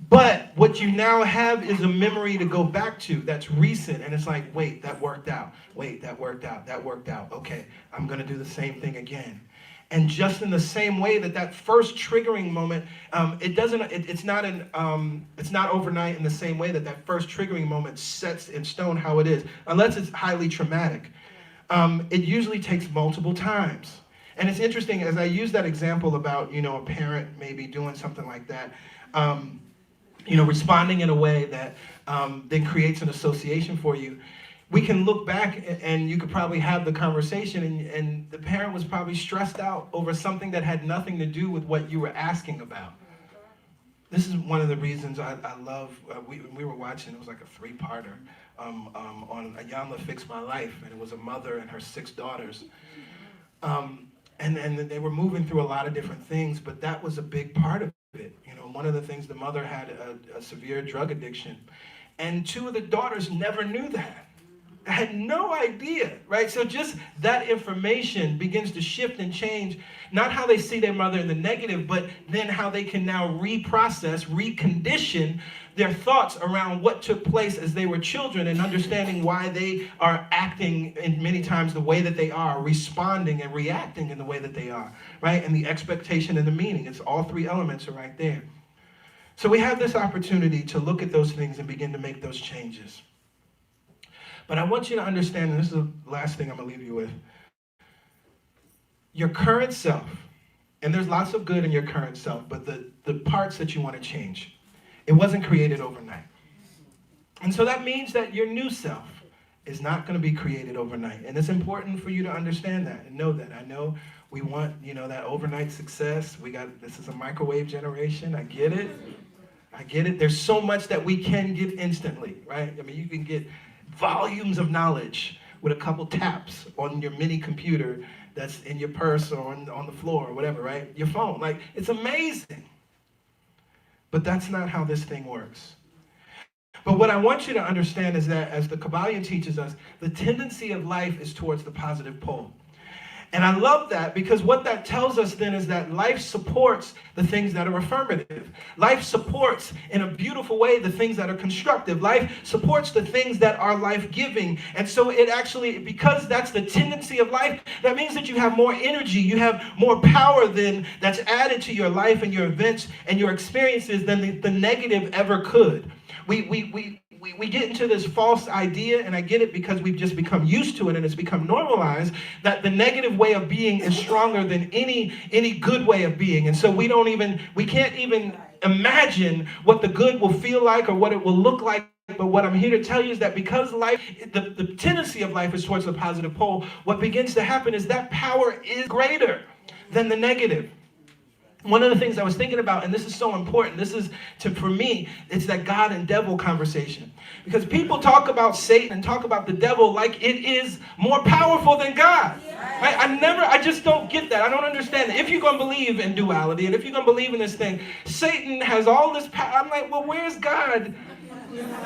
But what you now have is a memory to go back to that's recent. And it's like, wait, that worked out. Wait, that worked out. That worked out. Okay, I'm going to do the same thing again. And just in the same way that first triggering moment, it's not overnight in the same way that first triggering moment sets in stone how it is, unless it's highly traumatic. It usually takes multiple times. And it's interesting, as I use that example about, a parent maybe doing something like that, responding in a way that then creates an association for you. We can look back and you could probably have the conversation and the parent was probably stressed out over something that had nothing to do with what you were asking about. This is one of the reasons I love, we were watching, it was like a 3-parter on Ayanla Fix My Life, and it was a mother and her 6 daughters. And they were moving through a lot of different things, but that was a big part of it. One of the things, the mother had a severe drug addiction, and 2 of the daughters never knew that. had no idea, right? So just that information begins to shift and change, not how they see their mother in the negative, but then how they can now reprocess, recondition their thoughts around what took place as they were children and understanding why they are acting in many times the way that they are, responding and reacting in the way that they are, right? And the expectation and the meaning, it's all three elements are right there. So we have this opportunity to look at those things and begin to make those changes. But I want you to understand, and this is the last thing I'm going to leave you with, your current self, and there's lots of good in your current self, but the parts that you want to change, it wasn't created overnight. And so that means that your new self is not going to be created overnight. And it's important for you to understand that and know that. I know we want, that overnight success. This is a microwave generation. I get it. There's so much that we can get instantly, right? I mean, you can get volumes of knowledge with a couple taps on your mini computer that's in your purse or on the floor or whatever, right? Your phone. Like, it's amazing. But that's not how this thing works. But what I want you to understand is that, as the Kabbalion teaches us, the tendency of life is towards the positive pole. And I love that, because what that tells us then is that life supports the things that are affirmative. Life supports, in a beautiful way, the things that are constructive. Life supports the things that are life-giving. And so it actually, because that's the tendency of life, that means that you have more energy, you have more power that's added to your life and your events and your experiences than the negative ever could. We get into this false idea, and I get it because we've just become used to it and it's become normalized, that the negative way of being is stronger than any good way of being. And so we can't even imagine what the good will feel like or what it will look like. But what I'm here to tell you is that because life, the tendency of life is towards the positive pole, what begins to happen is that power is greater than the negative. One of the things I was thinking about, and this is so important, for me, it's that God and devil conversation. Because people talk about Satan and talk about the devil like it is more powerful than God. Right? I just don't get that. I don't understand it. If you're going to believe in duality, and if you're going to believe in this thing, Satan has all this power. I'm like, well, where's God?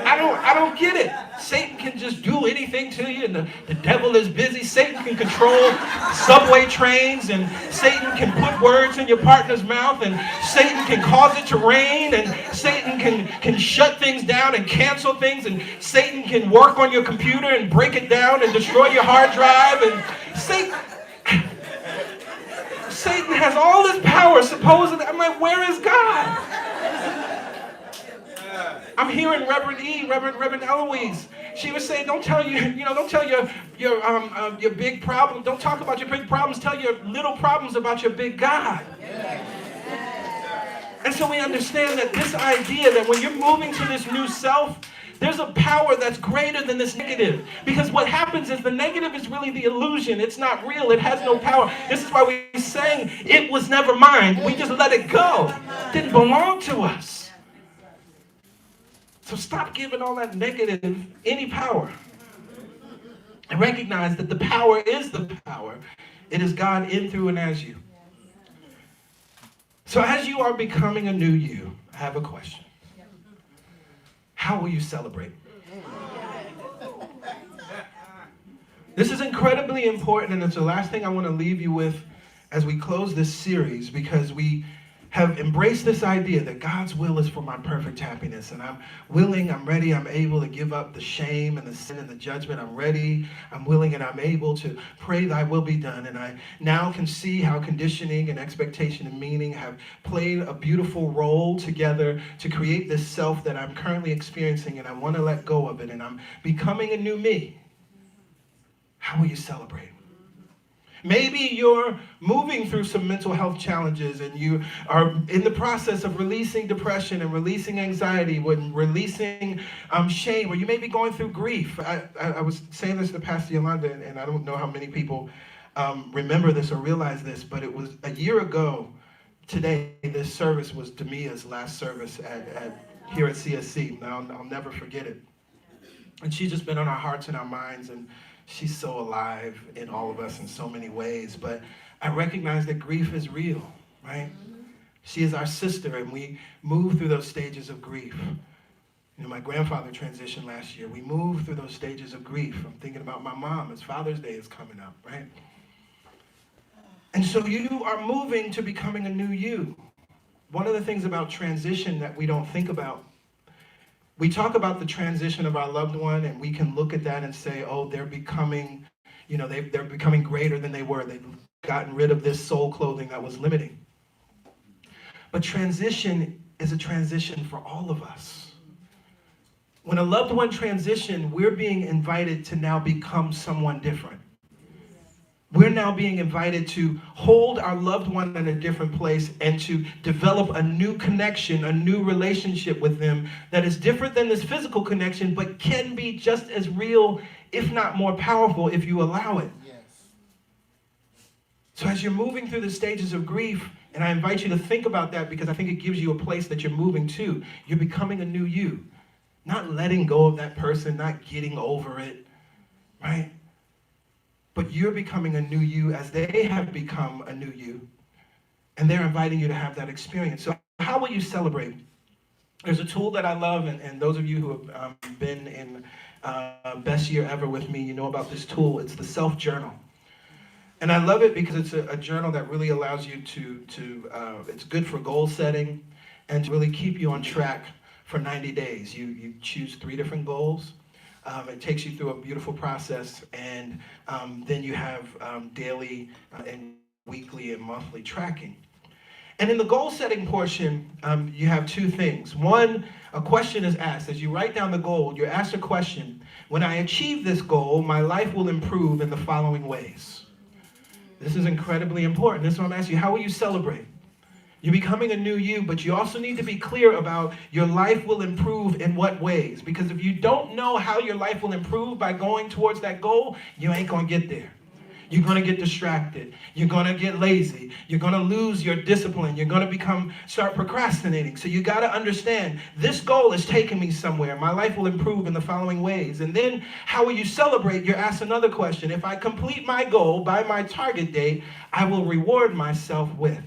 I don't get it. Satan can just do anything to you, and the devil is busy. Satan can control subway trains, and Satan can put words in your partner's mouth, and Satan can cause it to rain, and Satan can shut things down and cancel things, and Satan can work on your computer and break it down and destroy your hard drive, and Satan has all this power, supposedly. I'm like, where is God? I'm hearing Reverend Eloise. She was saying, don't tell your big problem. Don't talk about your big problems. Tell your little problems about your big God. And so we understand that this idea that when you're moving to this new self, there's a power that's greater than this negative. Because what happens is the negative is really the illusion. It's not real. It has no power. This is why we sang, it was never mine. We just let it go. It didn't belong to us. So stop giving all that negative any power. And recognize that the power is the power. It is God in, through, and as you. So as you are becoming a new you, I have a question. How will you celebrate? This is incredibly important, and it's the last thing I want to leave you with as we close this series, because we have embraced this idea that God's will is for my perfect happiness, and I'm willing, I'm ready, I'm able to give up the shame and the sin and the judgment. I'm ready, I'm willing, and I'm able to pray thy will be done. And I now can see how conditioning and expectation and meaning have played a beautiful role together to create this self that I'm currently experiencing, and I want to let go of it, and I'm becoming a new me. How will you celebrate? Maybe you're moving through some mental health challenges, and you are in the process of releasing depression and releasing anxiety, and releasing shame, or you may be going through grief. I was saying this to Pastor Yolanda, and I don't know how many people remember this or realize this, but it was a year ago today. This service was Demia's last service here at CSC. I'll never forget it. And she's just been on our hearts and our minds, and she's so alive in all of us in so many ways. But I recognize that grief is real, right? She is our sister, and we move through those stages of grief. You know, my grandfather transitioned last year. We moved through those stages of grief. I'm thinking about my mom as Father's Day is coming up, right? And so you are moving to becoming a new you. One of the things about transition that we don't think about, we talk about the transition of our loved one, and we can look at that and say, oh, they're becoming, you know, they're becoming greater than they were. They've gotten rid of this soul clothing that was limiting. But transition is a transition for all of us. When a loved one transitions, we're being invited to now become someone different. We're now being invited to hold our loved one in a different place and to develop a new connection, a new relationship with them that is different than this physical connection, but can be just as real, if not more powerful, if you allow it. Yes. So as you're moving through the stages of grief, and I invite you to think about that because I think it gives you a place that you're moving to. You're becoming a new you. Not letting go of that person, not getting over it, right? But you're becoming a new you as they have become a new you. And they're inviting you to have that experience. So how will you celebrate? There's a tool that I love, and those of you who have been in Best Year Ever with me, you know about this tool. It's the self-journal. And I love it because it's a journal that really allows you it's good for goal setting and to really keep you on track for 90 days. You choose 3 different goals. It takes you through a beautiful process, and then you have daily and weekly and monthly tracking. And in the goal setting portion, you have 2 things. One, a question is asked. As you write down the goal, you're asked a question. When I achieve this goal, my life will improve in the following ways. This is incredibly important. This is what I'm asking you. How will you celebrate? You're becoming a new you, but you also need to be clear about your life will improve in what ways. Because if you don't know how your life will improve by going towards that goal, you ain't going to get there. You're going to get distracted. You're going to get lazy. You're going to lose your discipline. You're going to start procrastinating. So you got to understand, this goal is taking me somewhere. My life will improve in the following ways. And then how will you celebrate? You're asked another question. If I complete my goal by my target date, I will reward myself with.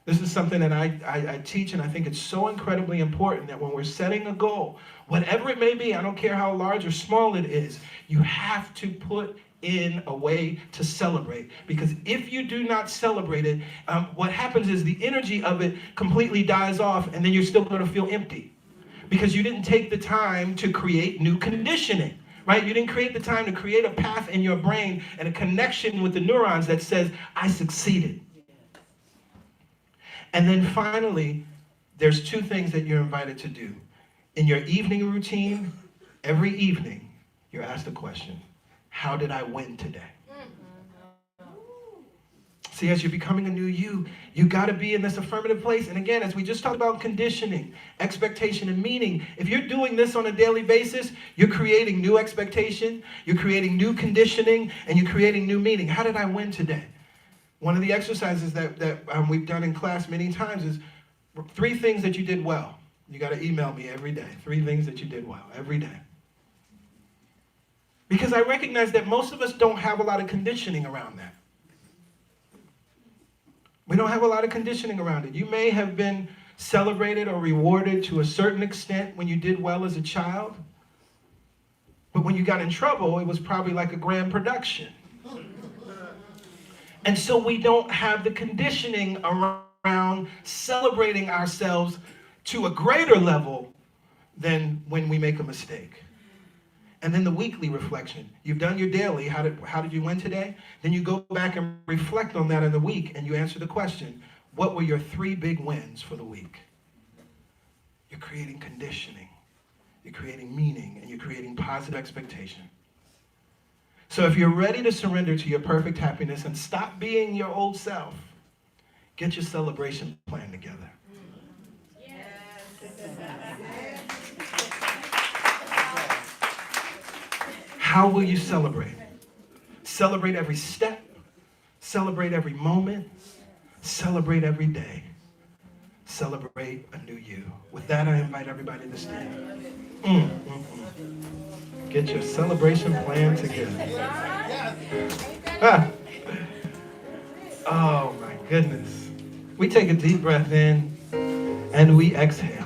This is something that I teach, and I think it's so incredibly important that when we're setting a goal, whatever it may be, I don't care how large or small it is, you have to put in a way to celebrate. Because if you do not celebrate it, what happens is the energy of it completely dies off, and then you're still going to feel empty. Because you didn't take the time to create new conditioning. Right? You didn't create the time to create a path in your brain and a connection with the neurons that says, I succeeded. And then finally, there's 2 things that you're invited to do. In your evening routine, every evening, you're asked a question. How did I win today? See, as you're becoming a new you, you got to be in this affirmative place. And again, as we just talked about conditioning, expectation, and meaning, if you're doing this on a daily basis, you're creating new expectation, you're creating new conditioning, and you're creating new meaning. How did I win today? One of the exercises that we've done in class many times is 3 things that you did well. You got to email me every day. 3 things that you did well every day. Because I recognize that most of us don't have a lot of conditioning around that. We don't have a lot of conditioning around it. You may have been celebrated or rewarded to a certain extent when you did well as a child. But when you got in trouble, it was probably like a grand production. And so we don't have the conditioning around celebrating ourselves to a greater level than when we make a mistake. And then the weekly reflection. You've done your daily. How did you win today? Then you go back and reflect on that in the week, and you answer the question, what were your 3 big wins for the week? You're creating conditioning. You're creating meaning, and you're creating positive expectation. So if you're ready to surrender to your perfect happiness and stop being your old self, get your celebration plan together. How will you celebrate? Celebrate every step. Celebrate every moment. Celebrate every day. Celebrate a new you. With that, I invite everybody to stand. Get your celebration plan together. Oh my goodness. We take a deep breath in and we exhale.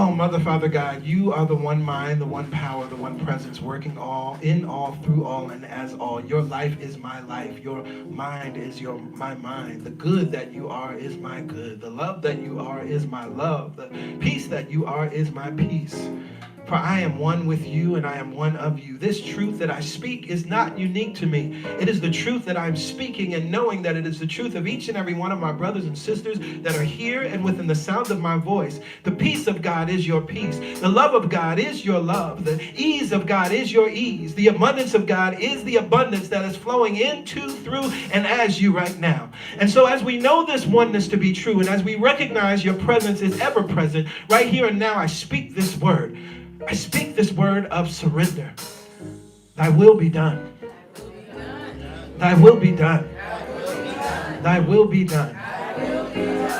Oh, Mother, Father, God, you are the one mind, the one power, the one presence, working all, in all, through all, and as all. Your life is my life. Your mind is my mind. The good that you are is my good. The love that you are is my love. The peace that you are is my peace. For I am one with you and I am one of you. This truth that I speak is not unique to me. It is the truth that I'm speaking, and knowing that it is the truth of each and every one of my brothers and sisters that are here and within the sound of my voice. The peace of God is your peace. The love of God is your love. The ease of God is your ease. The abundance of God is the abundance that is flowing into, through, and as you right now. And so as we know this oneness to be true, and as we recognize your presence is ever present, right here and now I speak this word. I speak this word of surrender. Thy will be done. Thy will be done. Thy will be done.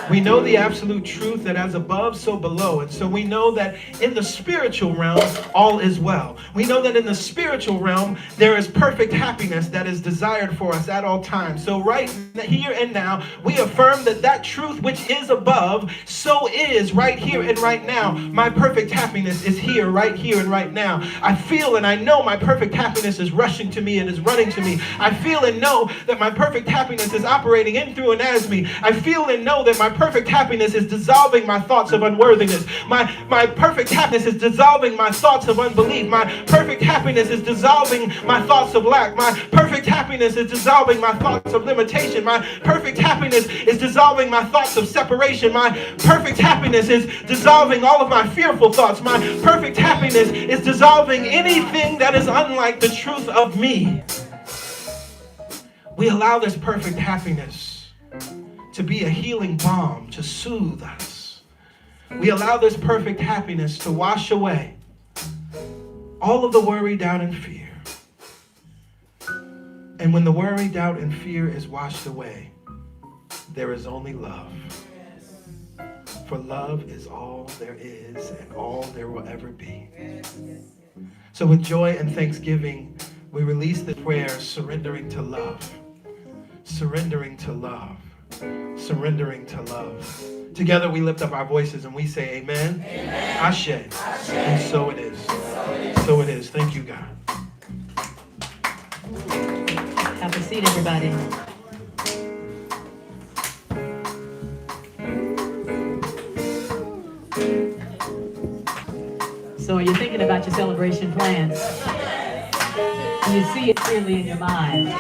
We know the absolute truth that as above, so below. And so we know that in the spiritual realm, all is well. We know that in the spiritual realm, there is perfect happiness that is desired for us at all times. So right here and now, we affirm that that truth which is above, so is right here and right now. My perfect happiness is here and right now. I feel and I know my perfect happiness is rushing to me and is running to me. I feel and know that my perfect happiness is operating in, through, and as me. I feel and know that my perfect happiness is dissolving my thoughts of unworthiness. My perfect happiness is dissolving my thoughts of unbelief. My perfect happiness is dissolving my thoughts of lack. My perfect happiness is dissolving my thoughts of limitation. My perfect happiness is dissolving my thoughts of separation. My perfect happiness is dissolving all of my fearful thoughts. My perfect happiness is dissolving anything that is unlike the truth of me. We allow this perfect happiness to be a healing balm, to soothe us. We allow this perfect happiness to wash away all of the worry, doubt, and fear. And when the worry, doubt, and fear is washed away, there is only love. For love is all there is and all there will ever be. So with joy and thanksgiving, we release the prayer, surrendering to love. Surrendering to love. Surrendering to love. Together we lift up our voices and we say amen. Amen. Ashe. Ashe. And so it is. So it is. Thank you, God. Have a seat, everybody. So are you thinking about your celebration plans? And you see it clearly in your mind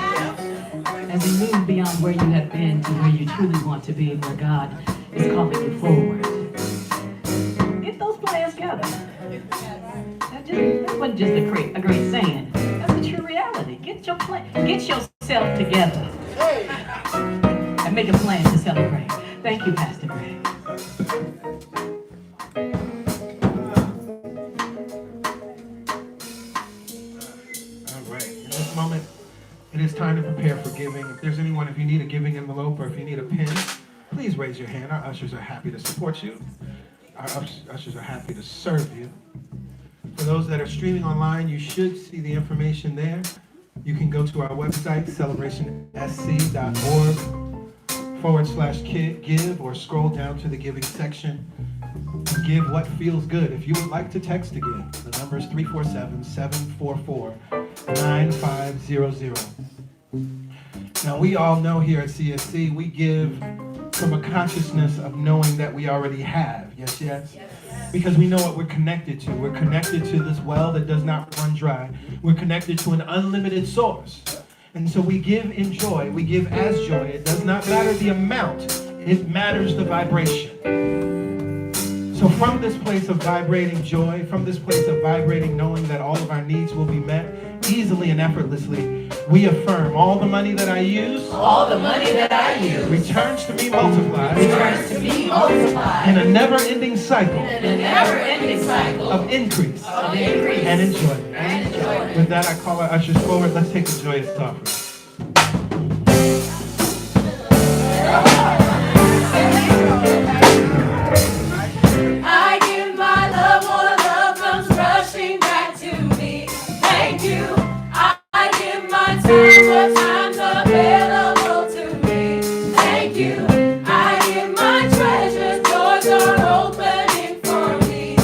as you move beyond where you have been to where you truly want to be and where God is calling you forward. Get those plans together. That wasn't just a great saying. That's a true reality. Get yourself together and make a plan to celebrate. Thank you, Pastor Greg. All right. In this moment, it is time to prepare for giving. If there's anyone, if you need a giving envelope or if you need a pen, please raise your hand. Our ushers are happy to support you. Our ushers are happy to serve you. For those that are streaming online, you should see the information there. You can go to our website, celebration.sc.org/give, or scroll down to the giving section. Give what feels good. If you would like to text to give, the number is 347-744-9500. Now, we all know here at CSC, we give from a consciousness of knowing that we already have. Yes, yes? Because we know what we're connected to. We're connected to this well that does not run dry. We're connected to an unlimited source. And so we give in joy. We give as joy. It does not matter the amount. It matters the vibration. So from this place of vibrating joy, from this place of vibrating knowing that all of our needs will be met easily and effortlessly, we affirm all the money that I use, returns to me multiplied, in a never-ending cycle, of increase, and enjoyment. With that, I call our ushers forward. Let's take the joyous offering. Time's available to me. Thank you. I give my treasures. Doors are opening for me.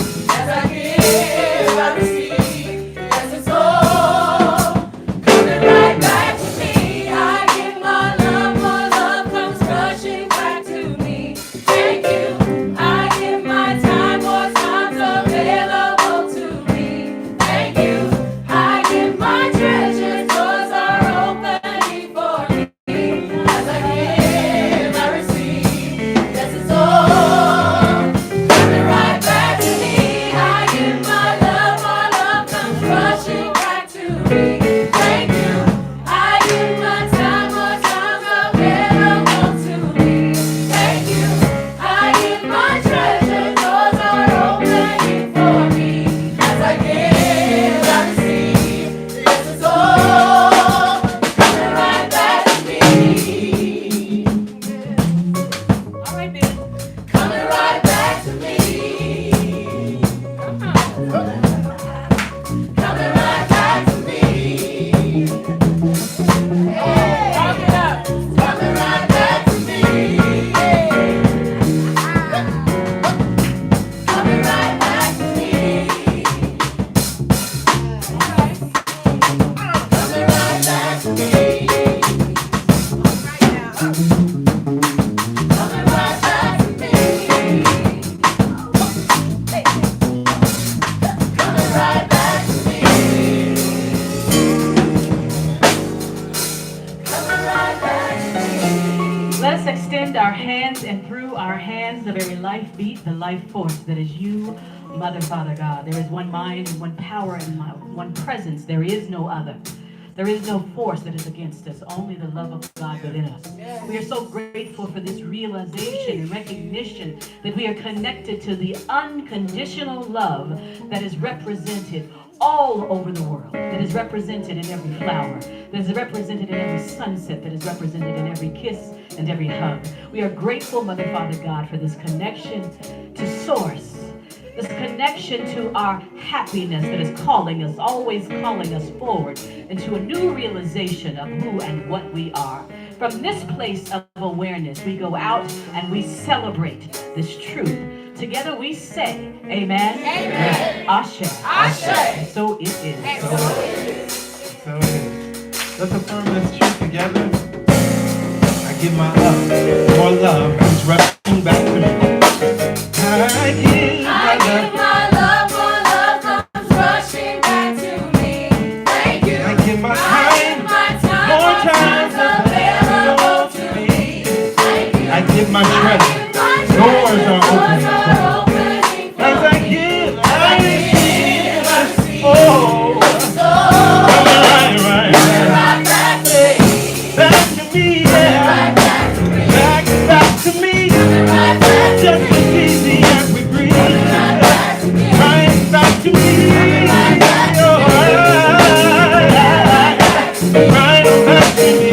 let's extend our hands, and through our hands, the very life beat, the life force that is you, Mother, Father, God. There is one mind and one power and one presence. There is no other. There is no force that is against us, only the love of God within us. We are so grateful for this realization and recognition that we are connected to the unconditional love that is represented all over the world, that is represented in every flower, that is represented in every sunset, that is represented in every kiss and every hug. We are grateful, Mother, Father, God, for this connection to Source, this connection to our happiness that is calling us, always calling us forward into a new realization of who and what we are. From this place of awareness, we go out and we celebrate this truth. Together we say, amen. Amen. Ashe. Ashe. So it is. So it is. So it is. Let's affirm this truth together. I give my love, more love comes rushing back to me. I give my love, more love comes rushing back to me. Thank you. I give my time, more time available to me. I give my treasure, doors are opening. As I give, I receive. Oh, right. Back to me, yeah. Back to me. Just as easy as we breathe. Right back to me. Oh, right back to me.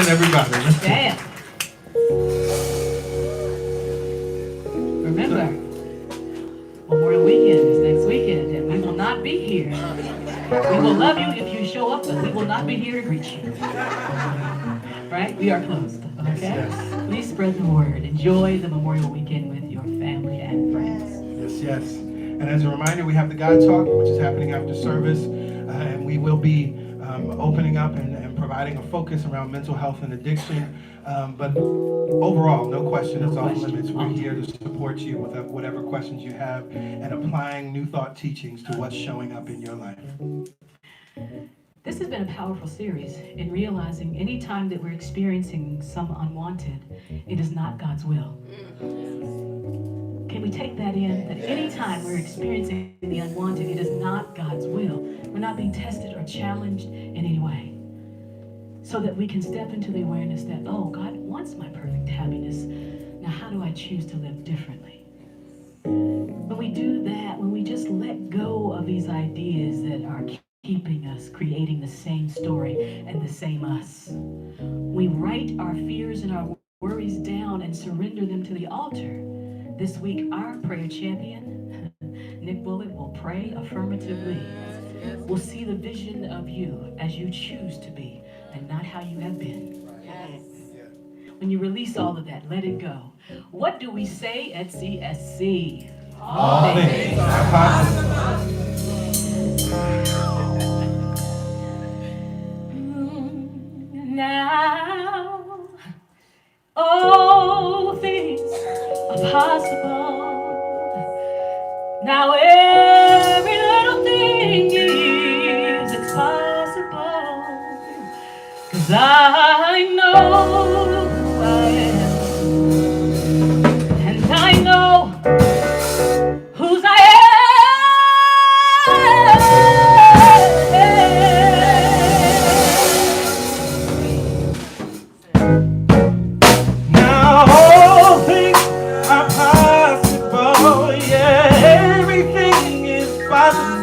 Everybody. Stand. Remember, Memorial Weekend is next weekend, and we will not be here. We will love you if you show up, but we will not be here to greet you. Right? We are closed. Okay? Yes. Please spread the word. Enjoy the Memorial Weekend with your family and friends. Yes. And as a reminder, we have the God Talk, which is happening after service, and we will be opening up and providing a focus around mental health and addiction. But overall, no question is off limits. We're here to support you with whatever questions you have and applying new thought teachings to what's showing up in your life. This has been a powerful series in realizing any time that we're experiencing some unwanted, it is not God's will. Can we take that in? That any time we're experiencing the unwanted, it is not God's will. We're not being tested or challenged in any way. So that we can step into the awareness that, oh, God wants my perfect happiness. Now, how do I choose to live differently? When we do that, when we just let go of these ideas that are keeping us creating the same story and the same us, we write our fears and our worries down and surrender them to the altar. This week, our prayer champion, Nick Bullitt, will pray affirmatively. We'll see the vision of you as you choose to be and not how you have been. When you release all of that, let it go. What do we say at CSC? All things are possible. Now, all things are possible. Now every little thing is, it's possible. 'Cause I know who I am. And I know whose I Now all things are possible. Yeah, everything is possible.